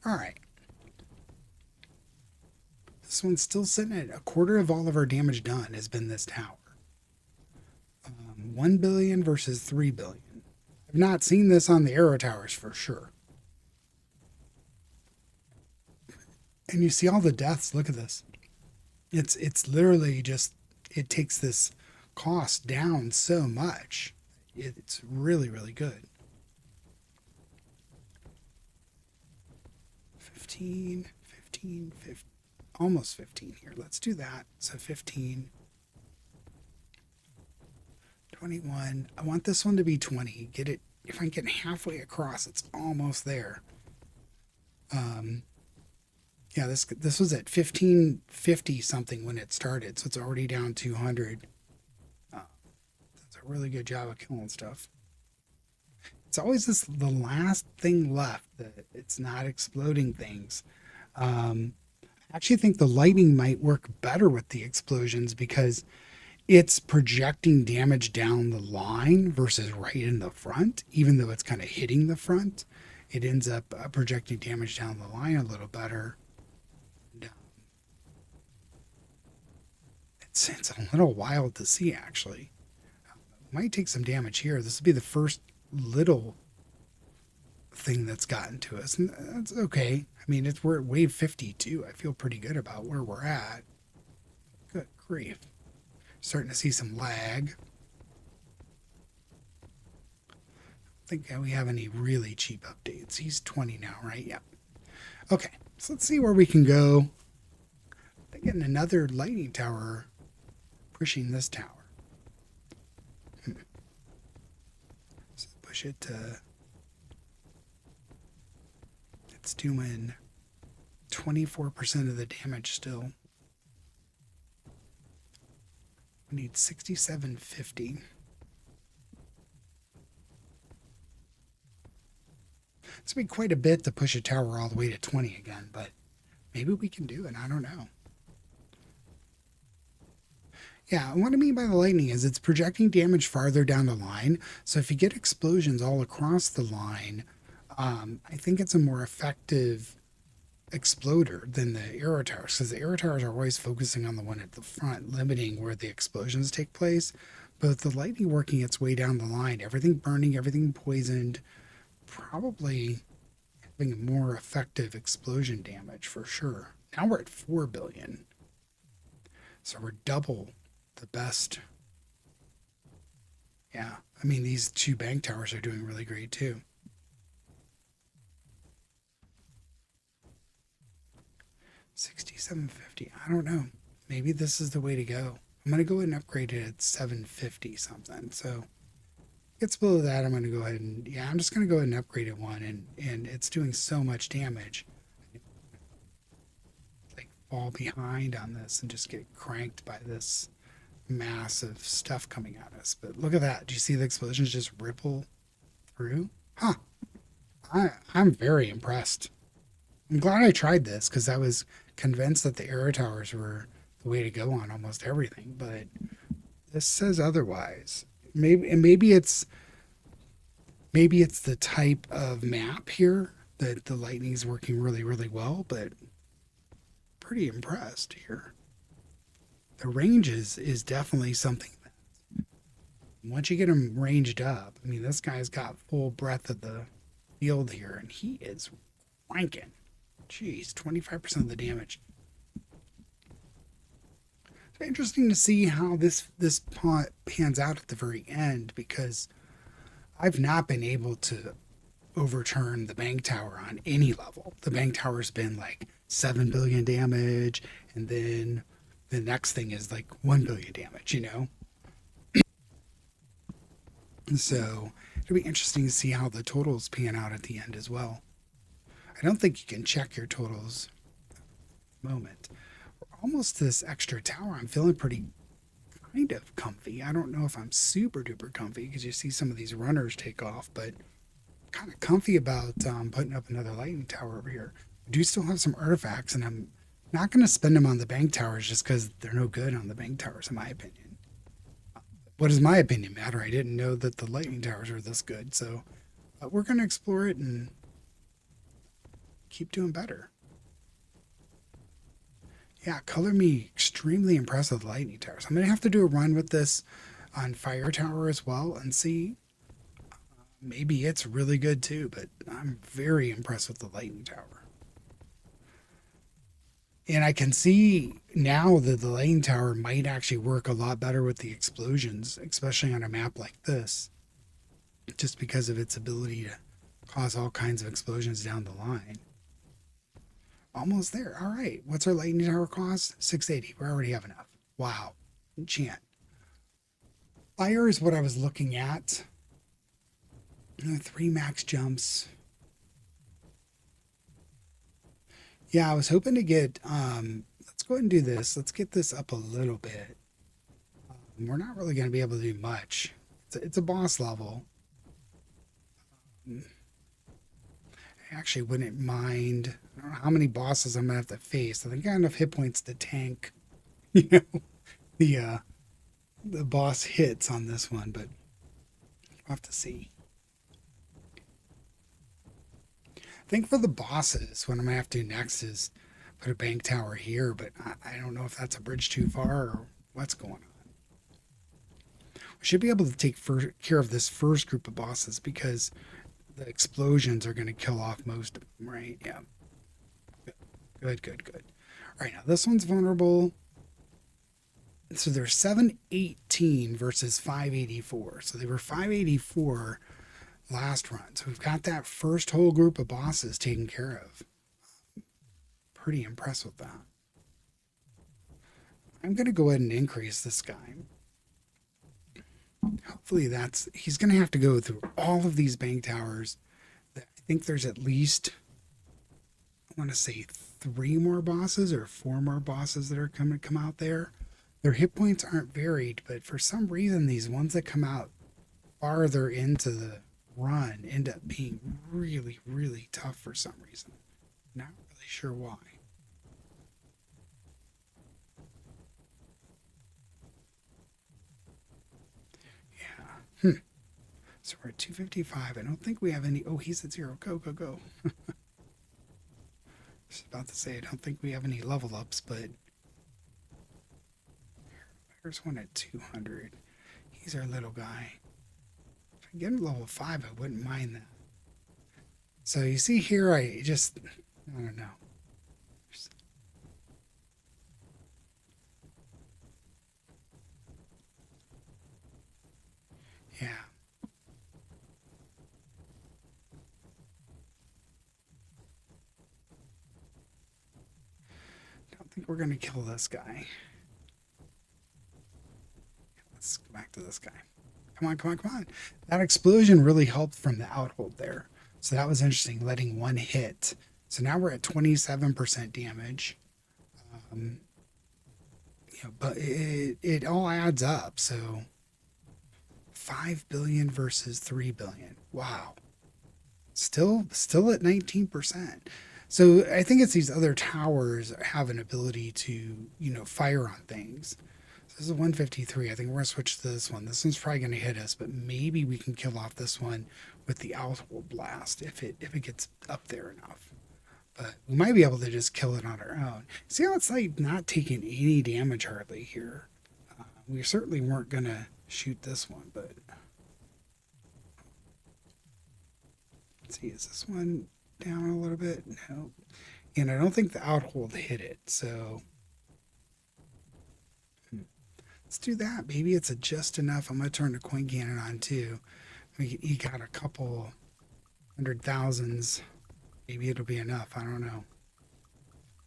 Speaker 1: All right. This one's still sitting at a quarter of all of our damage done has been this tower. 1 billion versus 3 billion. I've not seen this on the arrow towers for sure. And you see all the deaths. Look at this. It's literally just, it takes this cost down so much. It's really, really good. 15, 15, 15, almost 15 here. Let's do that. So 15, 21. I want this one to be 20. Get it. If I can get halfway across, it's almost there. Yeah, this was at 1550 something when it started, so it's already down 200. a really good job of killing stuff. It's always the last thing left that it's not exploding things. I actually think the lightning might work better with the explosions because it's projecting damage down the line versus right in the front. Even though it's kind of hitting the front, it ends up projecting damage down the line a little better. It's a little wild to see, actually. Might take some damage here. This will be the first little thing that's gotten to us, and that's okay. I mean, we're at wave 52. I feel pretty good about where we're at. Good grief. Starting to see some lag. I think we have any really cheap updates. He's 20 now, right? Yeah. Okay, so let's see where we can go. I'm getting another lightning tower pushing this tower. So push it to... It's doing 24% of the damage still. We need 6750. It's going to be quite a bit to push a tower all the way to 20 again, but maybe we can do it. I don't know. Yeah, what I mean by the lightning is it's projecting damage farther down the line. So if you get explosions all across the line, I think it's a more effective exploder than the arrow towers, because the arrow towers are always focusing on the one at the front, limiting where the explosions take place. But with the lightning working its way down the line, everything burning, everything poisoned, probably having a more effective explosion damage for sure. Now we're at 4 billion. So we're double the best. Yeah, I mean, these two bank towers are doing really great too. 6750. I don't know. Maybe this is the way to go. I'm going to go ahead and upgrade it at 750 something. So if it gets below that, I'm going to go ahead and, yeah, I'm just going to go ahead and upgrade it one. And it's doing so much damage. Like fall behind on this and just get cranked by this massive stuff coming at us. But look at that. Do you see the explosions just ripple through? Huh. I'm very impressed. I'm glad I tried this because I was convinced that the arrow towers were the way to go on almost everything, but this says otherwise. Maybe it's the type of map here that the lightning is working really, really well, but pretty impressed here. The ranges is definitely something that once you get him ranged up, I mean, this guy's got full breadth of the field here, and he is wanking. Jeez, 25% of the damage. It's interesting to see how this pans out at the very end, because I've not been able to overturn the bank tower on any level. The bank tower's been like 7 billion damage, and then the next thing is like 1 billion damage, you know? So it'll be interesting to see how the totals pan out at the end as well. I don't think you can check your totals at the moment. We're almost to this extra tower. I'm feeling pretty kind of comfy. I don't know if I'm super duper comfy because you see some of these runners take off, but kind of comfy about putting up another lightning tower over here. I do still have some artifacts, and I'm not going to spend them on the bank towers just because they're no good on the bank towers, in my opinion. What does my opinion matter? I didn't know that the lightning towers were this good, so we're going to explore it and keep doing better. Yeah, color me extremely impressed with lightning towers. I'm going to have to do a run with this on fire tower as well and see. Maybe it's really good too, but I'm very impressed with the lightning tower. And I can see now that the lightning tower might actually work a lot better with the explosions, especially on a map like this, just because of its ability to cause all kinds of explosions down the line. Almost there. All right. What's our lightning tower cost? 680. We already have enough. Wow. Enchant. Fire is what I was looking at. 3 max jumps. Yeah, I was hoping to get, let's go ahead and do this. Let's get this up a little bit. We're not really going to be able to do much It's a boss level. I actually wouldn't mind. I don't know how many bosses I'm gonna have to face. I think I got enough hit points to tank, you know, the uh, the boss hits on this one, but we'll have to see. I think for the bosses, what I'm gonna have to do next is put a bank tower here, but I don't know if that's a bridge too far or what's going on. We should be able to take care of this first group of bosses because the explosions are going to kill off most of them, right? Yeah. Good, good, good. All right, now this one's vulnerable. So they're 718 versus 584. So they were 584 last run. So we've got that first whole group of bosses taken care of. Pretty impressed with that. I'm going to go ahead and increase this guy. Hopefully he's going to have to go through all of these bank towers. I think there's at least, I want to say 3 more bosses or 4 more bosses that are going to come out there. Their hit points aren't varied, but for some reason, these ones that come out farther into the run end up being really, really tough for some reason. Not really sure why. Yeah. So we're at 255. I don't think we have any. Oh, he's at 0. Go, go, go. I was about to say, I don't think we have any level ups, but there's one at 200. He's our little guy. If I get him level 5, I wouldn't mind that. So you see here, I don't know. Yeah. Don't think we're going to kill this guy. Let's go back to this guy. Come on, come on, come on. That explosion really helped from the outhold there. So that was interesting, letting one hit. So now we're at 27% damage. Um, but it all adds up. So 5 billion versus 3 billion. Wow. Still at 19%. So I think it's these other towers have an ability to, fire on things. So this is 153. I think we're gonna switch to this one. This one's probably gonna hit us, but maybe we can kill off this one with the Outhold blast if it gets up there enough. But we might be able to just kill it on our own. See how it's like not taking any damage hardly here. We certainly weren't gonna shoot this one, but let's see, is this one down a little bit? No. And I don't think the Outhold hit it, so let's do that. Maybe it's just enough. I'm gonna turn the coin cannon on too. We can eke out a couple 100,000s. Maybe it'll be enough. I don't know.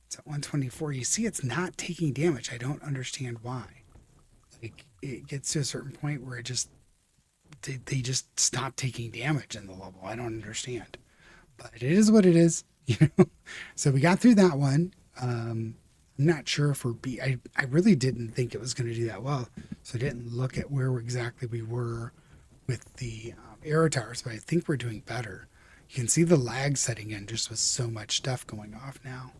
Speaker 1: It's at 124. You see, it's not taking damage. I don't understand why. Like, it gets to a certain point where they just stop taking damage in the level. I don't understand, but it is what it is, So we got through that one. I'm not sure if I really didn't think it was going to do that well, so I didn't look at where exactly we were with the arrow towers, but I think we're doing better. You can see the lag setting in just with so much stuff going off now.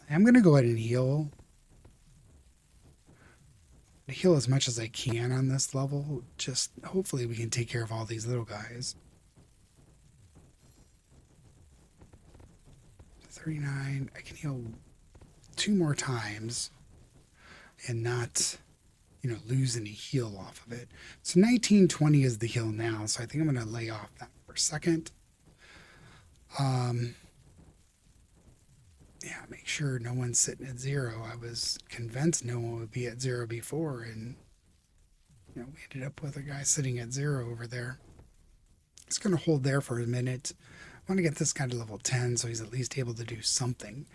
Speaker 1: I'm going to go ahead and heal as much as I can on this level. Just hopefully we can take care of all these little guys. 39. I can heal 2 more times and not, lose any heal off of it. So 1920 is the heal now. So I think I'm going to lay off that for a second. Yeah, make sure no one's sitting at 0. I was convinced no one would be at 0 before, and we ended up with a guy sitting at 0 over there. It's going to hold there for a minute. I want to get this guy to level 10 so he's at least able to do something.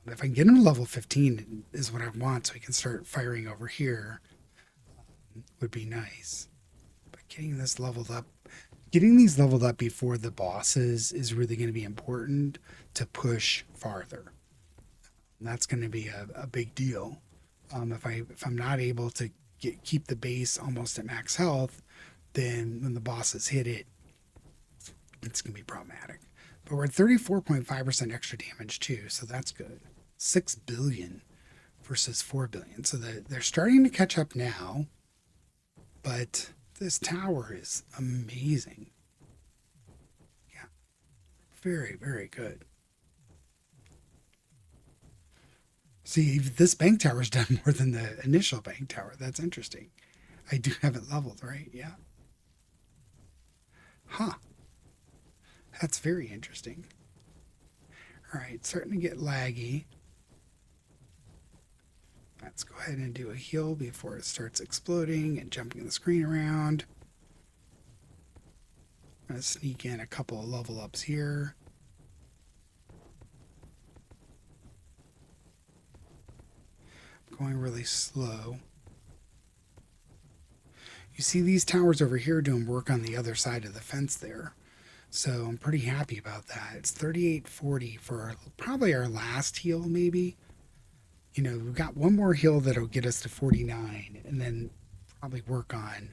Speaker 1: If I can get him to level 15 is what I want, so he can start firing over here, would be nice. But getting these leveled up before the bosses is really going to be important to push farther. That's going to be a big deal. If I'm not able to keep the base almost at max health, then when the bosses hit it, it's going to be problematic. But we're at 34.5% extra damage too, so that's good. 6 billion versus 4 billion. So they're starting to catch up now, but this tower is amazing. Yeah, very, very good. See, this bank tower's done more than the initial bank tower. That's interesting. I do have it leveled, right? Yeah. Huh. That's very interesting. All right, starting to get laggy. Let's go ahead and do a heal before it starts exploding and jumping the screen around. I'm going to sneak in a couple of level ups here. Going really slow. You see these towers over here doing work on the other side of the fence there. So I'm pretty happy about that. It's 3840 for probably our last heal, maybe. You know, we've got one more heal that'll get us to 49, and then probably work on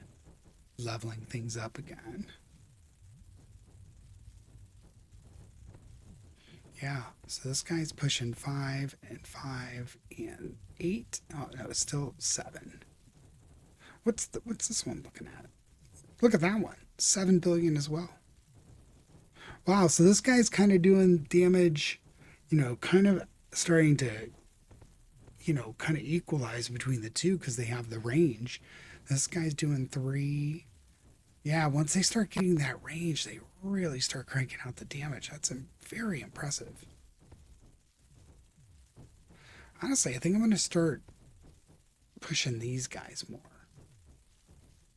Speaker 1: leveling things up again. Yeah, so this guy's pushing 5 and 5 and 8. Oh no, it's still 7. What's this one looking at? Look at that one. 7 billion as well. Wow, so this guy's kind of doing damage, kind of starting to, kind of equalize between the two because they have the range. This guy's doing 3. Yeah, once they start getting that range, they really start cranking out the damage. That's very impressive. Honestly, I think I'm going to start pushing these guys more.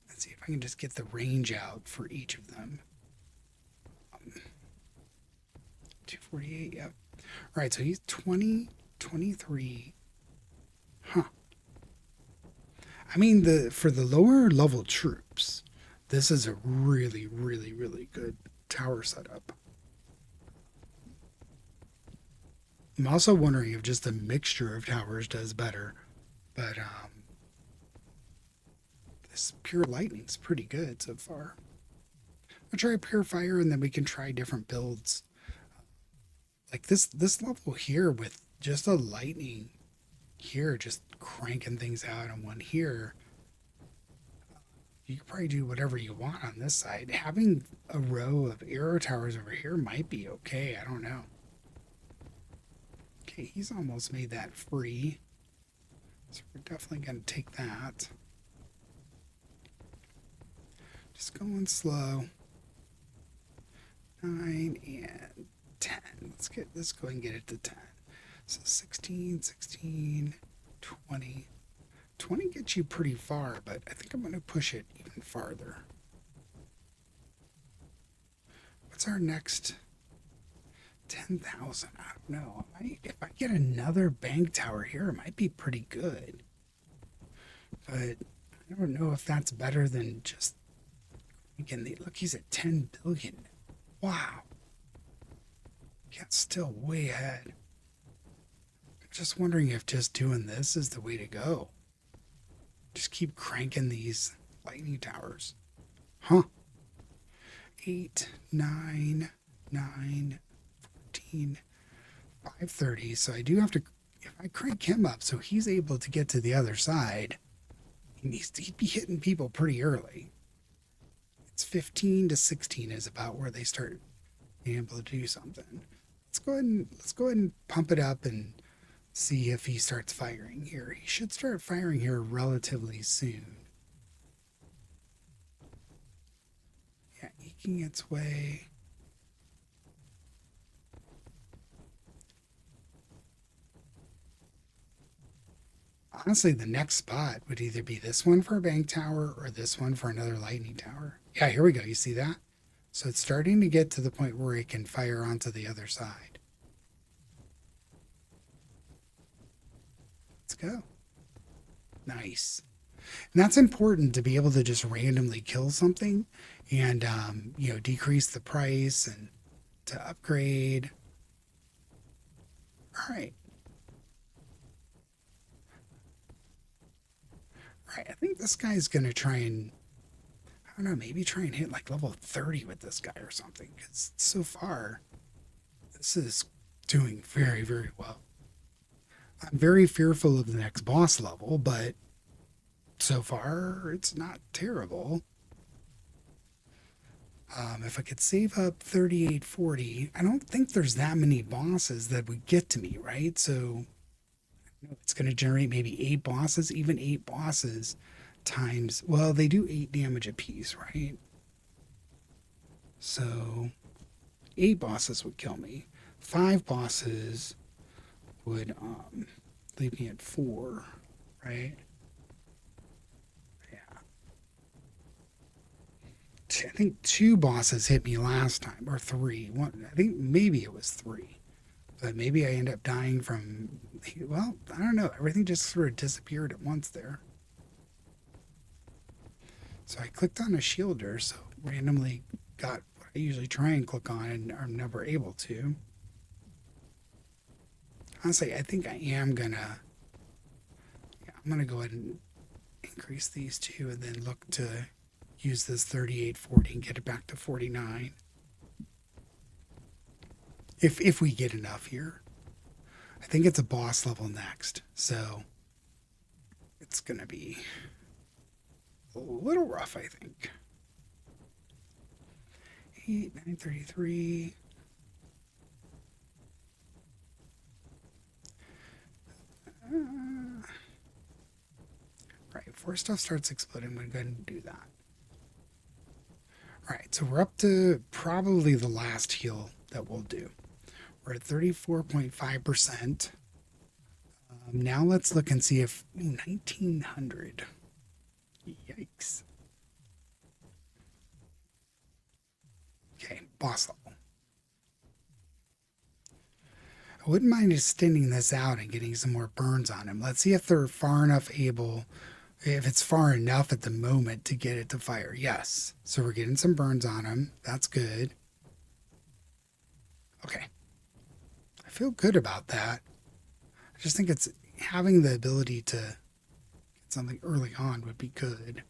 Speaker 1: Let's see if I can just get the range out for each of them. 248, yep. All right, so he's 20, 23. Huh. I mean, for the lower level troops, this is a really, really, really good tower setup. I'm also wondering if just a mixture of towers does better, but this pure lightning's pretty good so far. I'll try pure fire, and then we can try different builds. Like this level here with just a lightning here, just cranking things out, and one here. You can probably do whatever you want on this side. Having a row of arrow towers over here might be okay. I don't know. Okay, he's almost made that free. So we're definitely going to take that. Just going slow. 9 and 10. Let's go and get it to 10. So 16, 16, 20. 20 gets you pretty far, but I think I'm going to push it even farther. What's our next? 10,000. I don't know. If I get another bank tower here, it might be pretty good. But I don't know if that's better than just, again, look, he's at 10 billion. Wow. Yeah, it's still way ahead. I'm just wondering if just doing this is the way to go. Just keep cranking these lightning towers. Huh. 8, 9, 9, 14, 530. So I do have to, if I crank him up so he's able to get to the other side, he'd be hitting people pretty early. It's 15 to 16 is about where they start being able to do something. Let's go ahead and pump it up and see if he starts firing here. He should start firing here relatively soon. Yeah, eking its way. Honestly, the next spot would either be this one for a bank tower or this one for another lightning tower. Yeah, here we go. You see that? So it's starting to get to the point where it can fire onto the other side. Let's go. Nice. And that's important to be able to just randomly kill something and, decrease the price and to upgrade. All right. All right. I think this guy's going to try and, I don't know, maybe try and hit like level 30 with this guy or something. Because so far, this is doing very, very well. I'm very fearful of the next boss level, but so far, it's not terrible. If I could save up 3840, I don't think there's that many bosses that would get to me, right? So it's going to generate maybe 8 bosses, even 8 bosses times, well, they do 8 damage apiece, right? So 8 bosses would kill me. 5 bosses would leave me at 4, right? Yeah. I think 2 bosses hit me last time, or 3. One, I think maybe it was 3. But maybe I end up dying from, well, I don't know. Everything just sort of disappeared at once there. So I clicked on a shielder, so randomly got what I usually try and click on and I'm never able to. Honestly, I think I am gonna, yeah, I'm gonna go ahead and increase these two and then look to use this 3840 and get it back to 49. If we get enough here. I think it's a boss level next, so it's gonna be a little rough, I think. 8, 933. Right, before stuff starts exploding, I'm going to go ahead and do that. All right, so we're up to probably the last heal that we'll do. We're at 34.5%. Now let's look and see if 1900. Yikes. Okay, boss level. I wouldn't mind extending this out and getting some more burns on him. Let's see if they're far enough able, if it's far enough at the moment to get it to fire. Yes. So we're getting some burns on him. That's good. Okay. I feel good about that. I just think it's having the ability to get something early on would be good.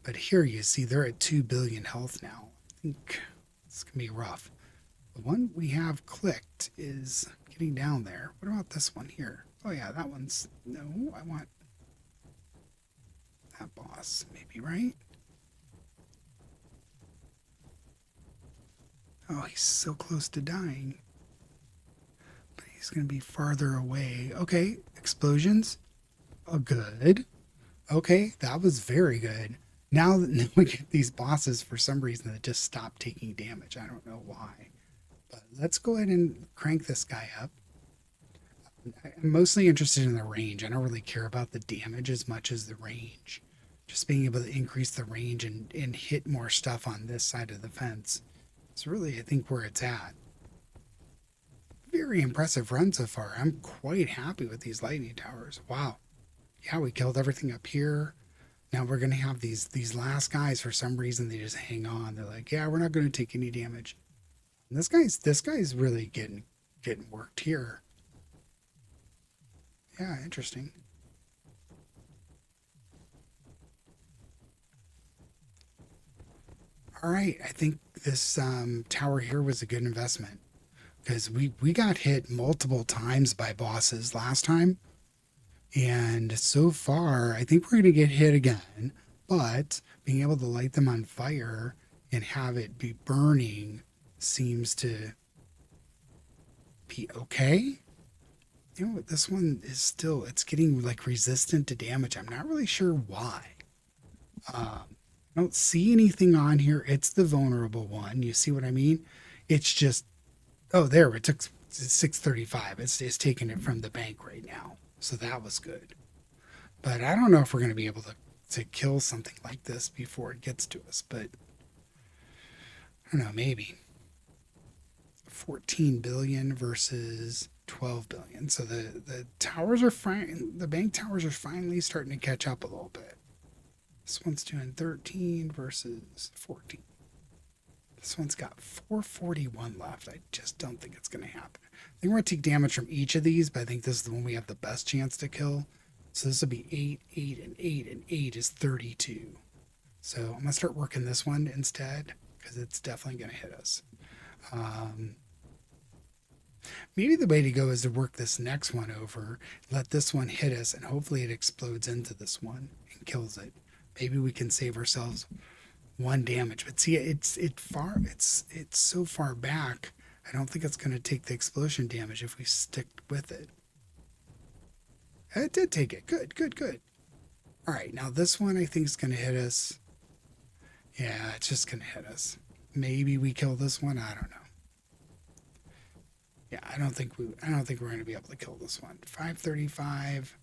Speaker 1: But here you see they're at 2 billion health now. I think it's going to be rough. The one we have clicked is getting down there. What about this one here? Oh yeah, that one's, no, I want that boss maybe, right? Oh, he's so close to dying. But he's going to be farther away. Okay, explosions. Oh, good. Okay, that was very good. Now we get these bosses for some reason that just stop taking damage. I don't know why. But let's go ahead and crank this guy up. I'm mostly interested in the range. I don't really care about the damage as much as the range. Just being able to increase the range and hit more stuff on this side of the fence. It's really, I think, where it's at. Very impressive run so far. I'm quite happy with these lightning towers. Wow. Yeah, we killed everything up here. Now we're going to have these last guys. For some reason, they just hang on. They're like, yeah, we're not going to take any damage. And this guy's really getting worked here. Yeah, interesting. All right, I think this tower here was a good investment because we got hit multiple times by bosses last time, and so far I think we're gonna get hit again. But being able to light them on fire and have it be burning seems to be okay. You know what? This one is still, it's getting like resistant to damage. I'm not really sure why. I don't see anything on here. It's the vulnerable one. You see what I mean? It's just, oh, there, it took 635. It's taking it from the bank right now. So that was good. But I don't know if we're going to be able to kill something like this before it gets to us. But I don't know, maybe. 14 billion versus 12 billion. So the towers are fine. The bank towers are finally starting to catch up a little bit. This one's doing 13 versus 14. This one's got 441 left. I just don't think it's going to happen. I think we're going to take damage from each of these, but I think this is the one we have the best chance to kill. So this will be 8, 8, and 8, and 8 is 32. So I'm going to start working this one instead because it's definitely going to hit us. Um, Maybe the way to go is to work this next one over, let this one hit us, and hopefully it explodes into this one and kills it. Maybe we can save ourselves one damage. But see, it's so far back. I don't think it's going to take the explosion damage if we stick with it. It did take it. Good, good, good. All right, now this one I think is going to hit us. Yeah, it's just going to hit us. Maybe we kill this one. I don't know. Yeah, I don't think we're going to be able to kill this one. 535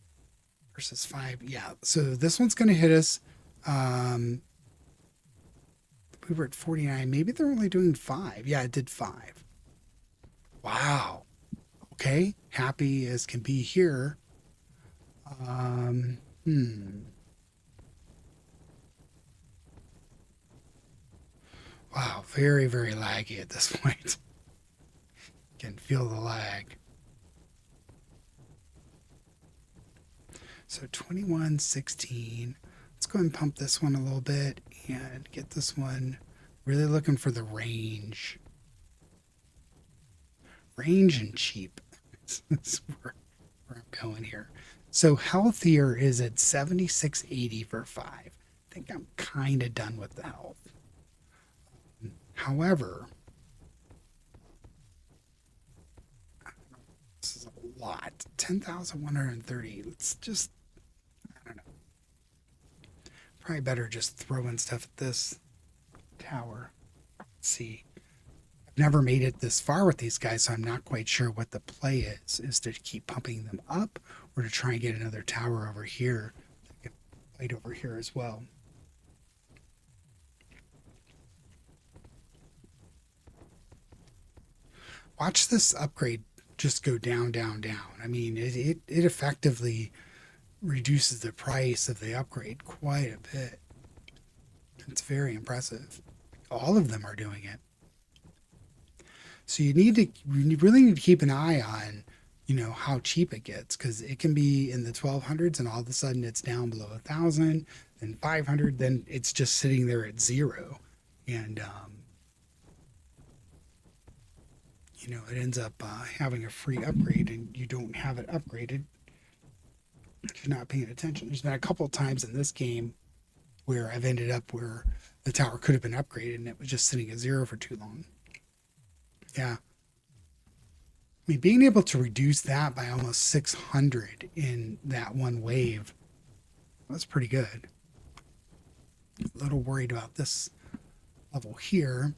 Speaker 1: versus 5. Yeah, so this one's going to hit us. We were at 49. Maybe they're only doing 5. Yeah, it did 5. Wow. Okay, happy as can be here. Um, hmm. Wow, very, very laggy at this point. Can feel the lag. So 2116. Let's go ahead and pump this one a little bit and get this one really looking for the range. Range and cheap. That's where I'm going here. So healthier is at 7680 for 5. I think I'm kind of done with the health. However, this is a lot. 10,130. Let's just, I don't know. Probably better just throwing stuff at this tower. Let's see. I've never made it this far with these guys, so I'm not quite sure what the play is to keep pumping them up or to try and get another tower over here. I can fight over here as well. Watch this upgrade just go down, down, down. I mean, it effectively reduces the price of the upgrade quite a bit. It's very impressive. All of them are doing it. So you really need to keep an eye on, how cheap it gets, because it can be in the 1200s and all of a sudden it's down below 1,000, then 500, then it's just sitting there at 0. And, it ends up having a free upgrade and you don't have it upgraded if you're not paying attention. There's been a couple of times in this game where I've ended up where the tower could have been upgraded and it was just sitting at 0 for too long. Yeah. I mean, being able to reduce that by almost 600 in that one wave, that's pretty good. A little worried about this level here.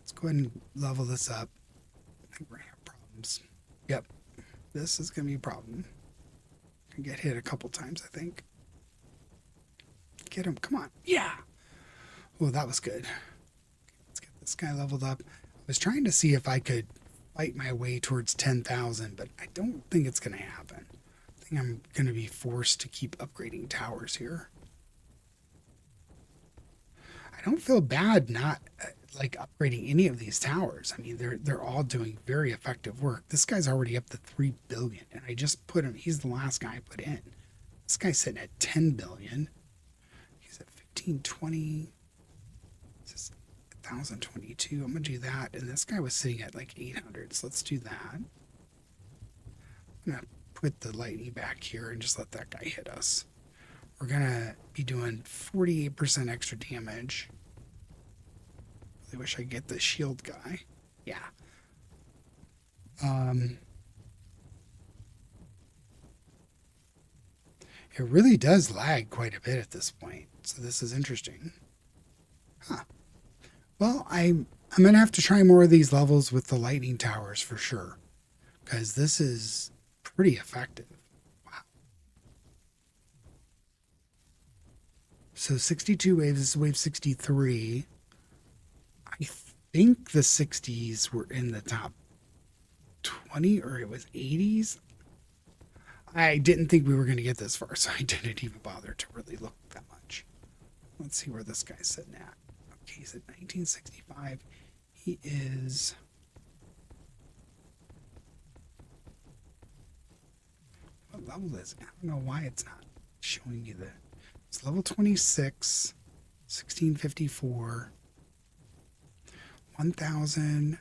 Speaker 1: Let's go ahead and level this up. I think we're going to have problems. Yep. This is going to be a problem. I get hit a couple times, I think. Get him. Come on. Yeah. Oh, that was good. Let's get this guy leveled up. I was trying to see if I could fight my way towards 10,000, but I don't think it's going to happen. I think I'm going to be forced to keep upgrading towers here. I don't feel bad not like upgrading any of these towers. I mean, they're all doing very effective work. This guy's already up to 3 billion, and I just put him. He's the last guy I put in. This guy's sitting at 10 billion. He's at 1520. This is 1,022. I'm gonna do that, and this guy was sitting at like 800. So let's do that. I'm gonna put the lightning back here and just let that guy hit us. We're gonna be doing 48% extra damage. I wish I could get the shield guy. Yeah. It really does lag quite a bit at this point. So this is interesting. Huh. Well, I'm gonna have to try more of these levels with the lightning towers for sure. Because this is pretty effective. Wow. So 62 waves, this is wave 63. I think the 60s were in the top 20 or it was 80s. I didn't think we were going to get this far, so I didn't even bother to really look that much. Let's see where this guy's sitting at. Okay, he's at 1965. He is... What level is it? I don't know why it's not showing you it's level 26, 1654, 1000.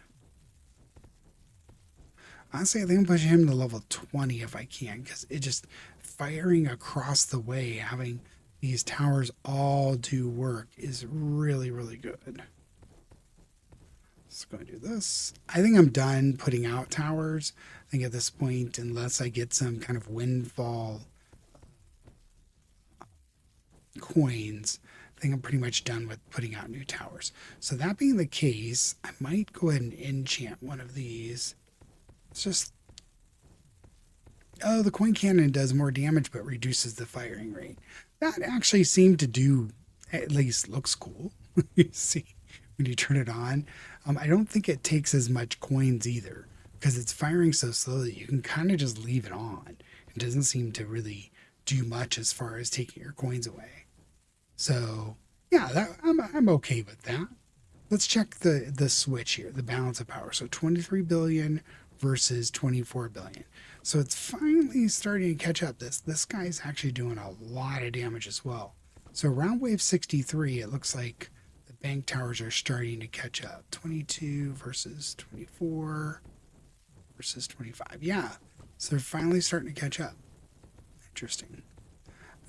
Speaker 1: Honestly, I think I'm pushing him to level 20 if I can, because it just firing across the way, having these towers all do work is really, really good. Let's go and do this. I think I'm done putting out towers. I think at this point, unless I get some kind of windfall coins, I think I'm pretty much done with putting out new towers. So that being the case, I might go ahead and enchant one of these. It's just, oh, the coin cannon does more damage but reduces the firing rate. That actually seemed to do, at least looks cool. You see when you turn it on. I don't think it takes as much coins either, because it's firing so slowly. You can kind of just leave it on. It doesn't seem to really do much as far as taking your coins away. So yeah, I'm okay with that. Let's check the switch here, the balance of power. So 23 billion versus 24 billion. So it's finally starting to catch up. This guy's actually doing a lot of damage as well. So around wave 63, it looks like the bank towers are starting to catch up. 22 versus 24 versus 25. Yeah, so they're finally starting to catch up. Interesting.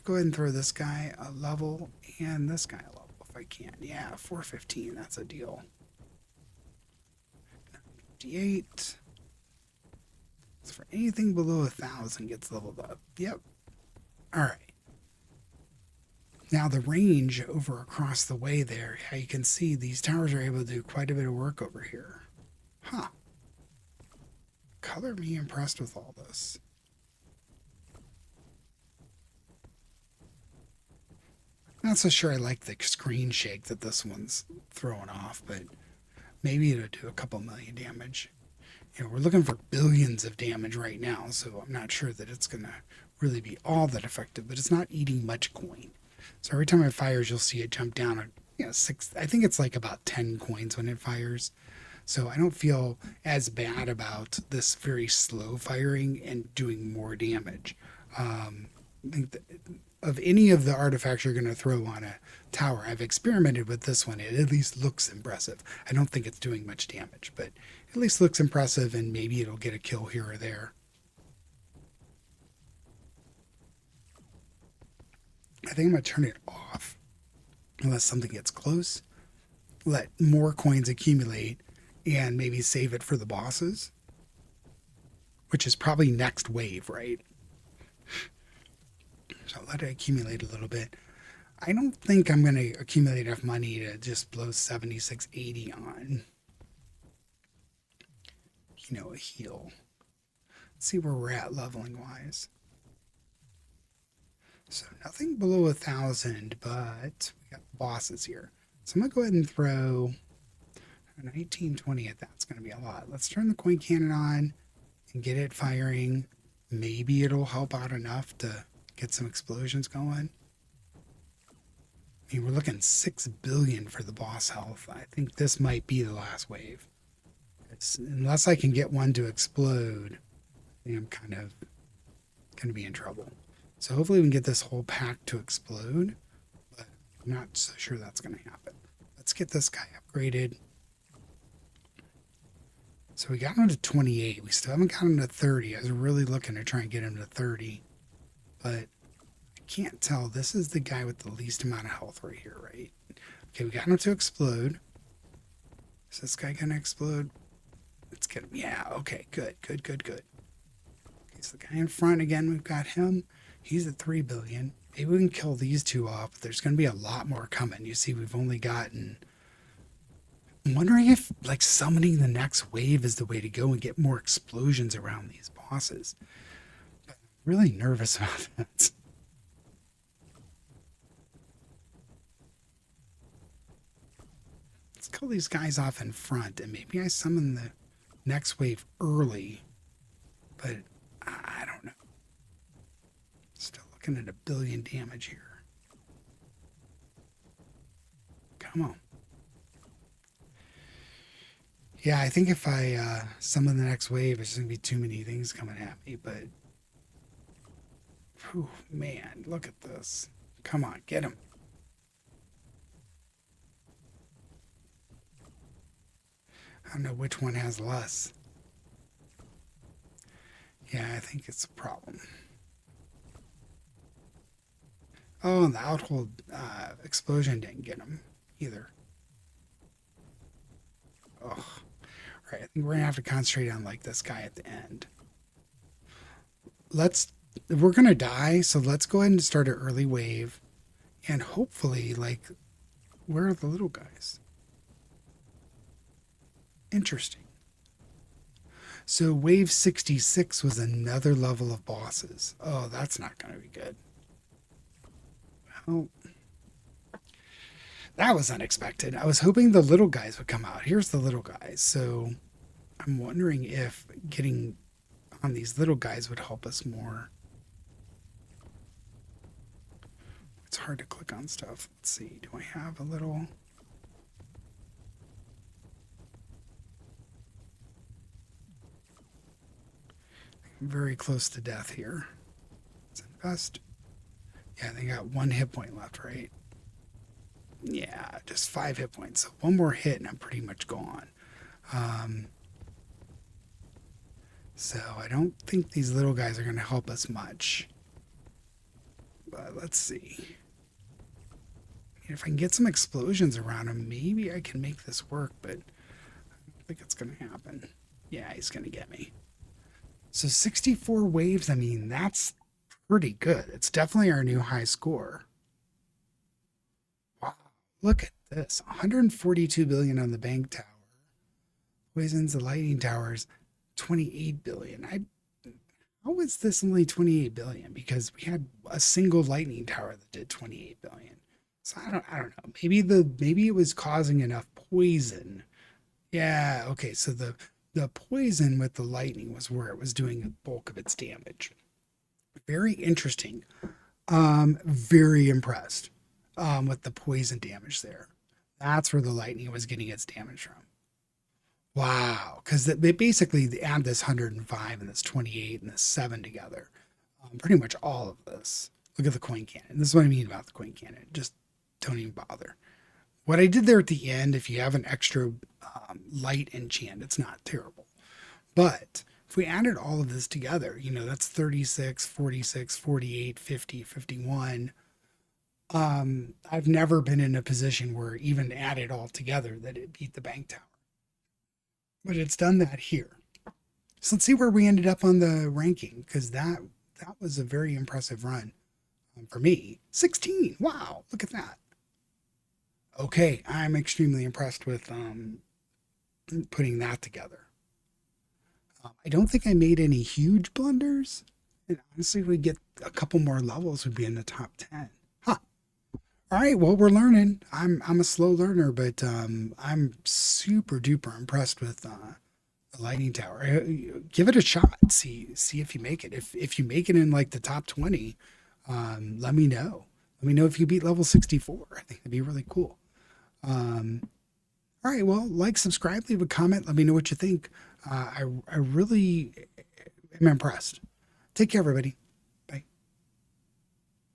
Speaker 1: Go ahead and throw this guy a level and this guy a level if I can. Yeah, 415. That's a deal. 58. So for anything below 1,000 gets leveled up. Yep. All right. Now the range over across the way there, yeah, you can see these towers are able to do quite a bit of work over here. Huh. Color me impressed with all this. Not so sure I like the screen shake that this one's throwing off, but maybe it'll do a couple million damage. You know, we're looking for billions of damage right now, so I'm not sure that it's going to really be all that effective, but it's not eating much coin. So every time it fires, you'll see it jump down, six. I think it's like about 10 coins when it fires. So I don't feel as bad about this very slow firing and doing more damage. I think that of any of the artifacts you're going to throw on a tower, I've experimented with this one. It at least looks impressive. I don't think it's doing much damage, but at least looks impressive, and maybe it'll get a kill here or there. I think I'm going to turn it off unless something gets close. Let more coins accumulate and maybe save it for the bosses, which is probably next wave, right? So let it accumulate a little bit. I don't think I'm going to accumulate enough money to just blow 7680 on, a heal. Let's see where we're at leveling wise. So nothing below 1,000, but we got bosses here. So I'm going to go ahead and throw 1920 at that's going to be a lot. Let's turn the coin cannon on and get it firing. Maybe it'll help out enough to get some explosions going. I mean, we're looking 6 billion for the boss health. I think this might be the last wave. Unless I can get one to explode, I think I'm kind of going to be in trouble. So hopefully we can get this whole pack to explode, but I'm not so sure that's going to happen. Let's get this guy upgraded. So we got him to 28. We still haven't got him to 30. I was really looking to try and get him to 30, but I can't tell. This is the guy with the least amount of health right here, right? Okay, we got him to explode. Is this guy going to explode? Let's get him. Yeah, okay, good. Okay, so the guy in front, again, we've got him. He's at 3 billion. Maybe we can kill these two off, but there's going to be a lot more coming. You see, we've only gotten... I'm wondering if, summoning the next wave is the way to go and get more explosions around these bosses. But I'm really nervous about that. Let's kill these guys off in front, and maybe I summon the next wave early, but I don't know. Still looking at 1 billion damage here. Come on. Yeah, I think if I summon the next wave, it's going to be too many things coming at me, but Whew, man, look at this. Come on, get him. I don't know which one has less. Yeah, I think it's a problem. Oh, and the Outhold explosion didn't get him either. Oh, right. I think we're gonna have to concentrate on like this guy at the end. Let's. We're gonna die, so let's go ahead and start an early wave, and hopefully, like, where are the little guys? Interesting. So wave 66 was another level of bosses. Oh, that's not gonna be good. Oh, that was unexpected. I was hoping the little guys would come out. Here's the little guys. So I'm wondering if getting on these little guys would help us more. It's hard to click on stuff. Let's see. Do I have a little? I'm very close to death here. Let's invest. Yeah, they got 1 hit point left, right? Yeah, just 5 hit points. So one more hit and I'm pretty much gone. Um, so I don't think these little guys are going to help us much. But let's see. If I can get some explosions around him, maybe I can make this work, but I don't think it's going to happen. Yeah, he's going to get me. So 64 waves, I mean, that's pretty good. It's definitely our new high score. Wow, look at this. 142 billion on the bank tower. Poisons the lightning towers, 28 billion. How is this only 28 billion? Because we had a single lightning tower that did 28 billion. So I don't know. Maybe it was causing enough poison. Yeah, okay. So the poison with the lightning was where it was doing the bulk of its damage. Very interesting. Very impressed with the poison damage there. That's where the lightning was getting its damage from. Wow, because they basically they add this 105 and this 28 and this 7 together. Pretty much all of this. Look at the coin cannon. This is what I mean about the coin cannon. Just don't even bother. What I did there at the end, if you have an extra light enchant, it's not terrible. But if we added all of this together, that's 36, 46, 48, 50, 51. I've never been in a position where even added all together that it beat the bank tower. But it's done that here. So let's see where we ended up on the ranking, because that was a very impressive run for me. 16. Wow, look at that. Okay, I'm extremely impressed with putting that together. I don't think I made any huge blunders. And honestly, if we get a couple more levels, we'd be in the top 10. Huh. All right, well, we're learning. I'm a slow learner, but I'm super duper impressed with the lightning tower. Give it a shot. See if you make it. If you make it in like the top 20, let me know. Let me know if you beat level 64. I think that'd be really cool. Um, all right, well, like, subscribe, leave a comment. Let me know what you think. I really am impressed. Take care, everybody.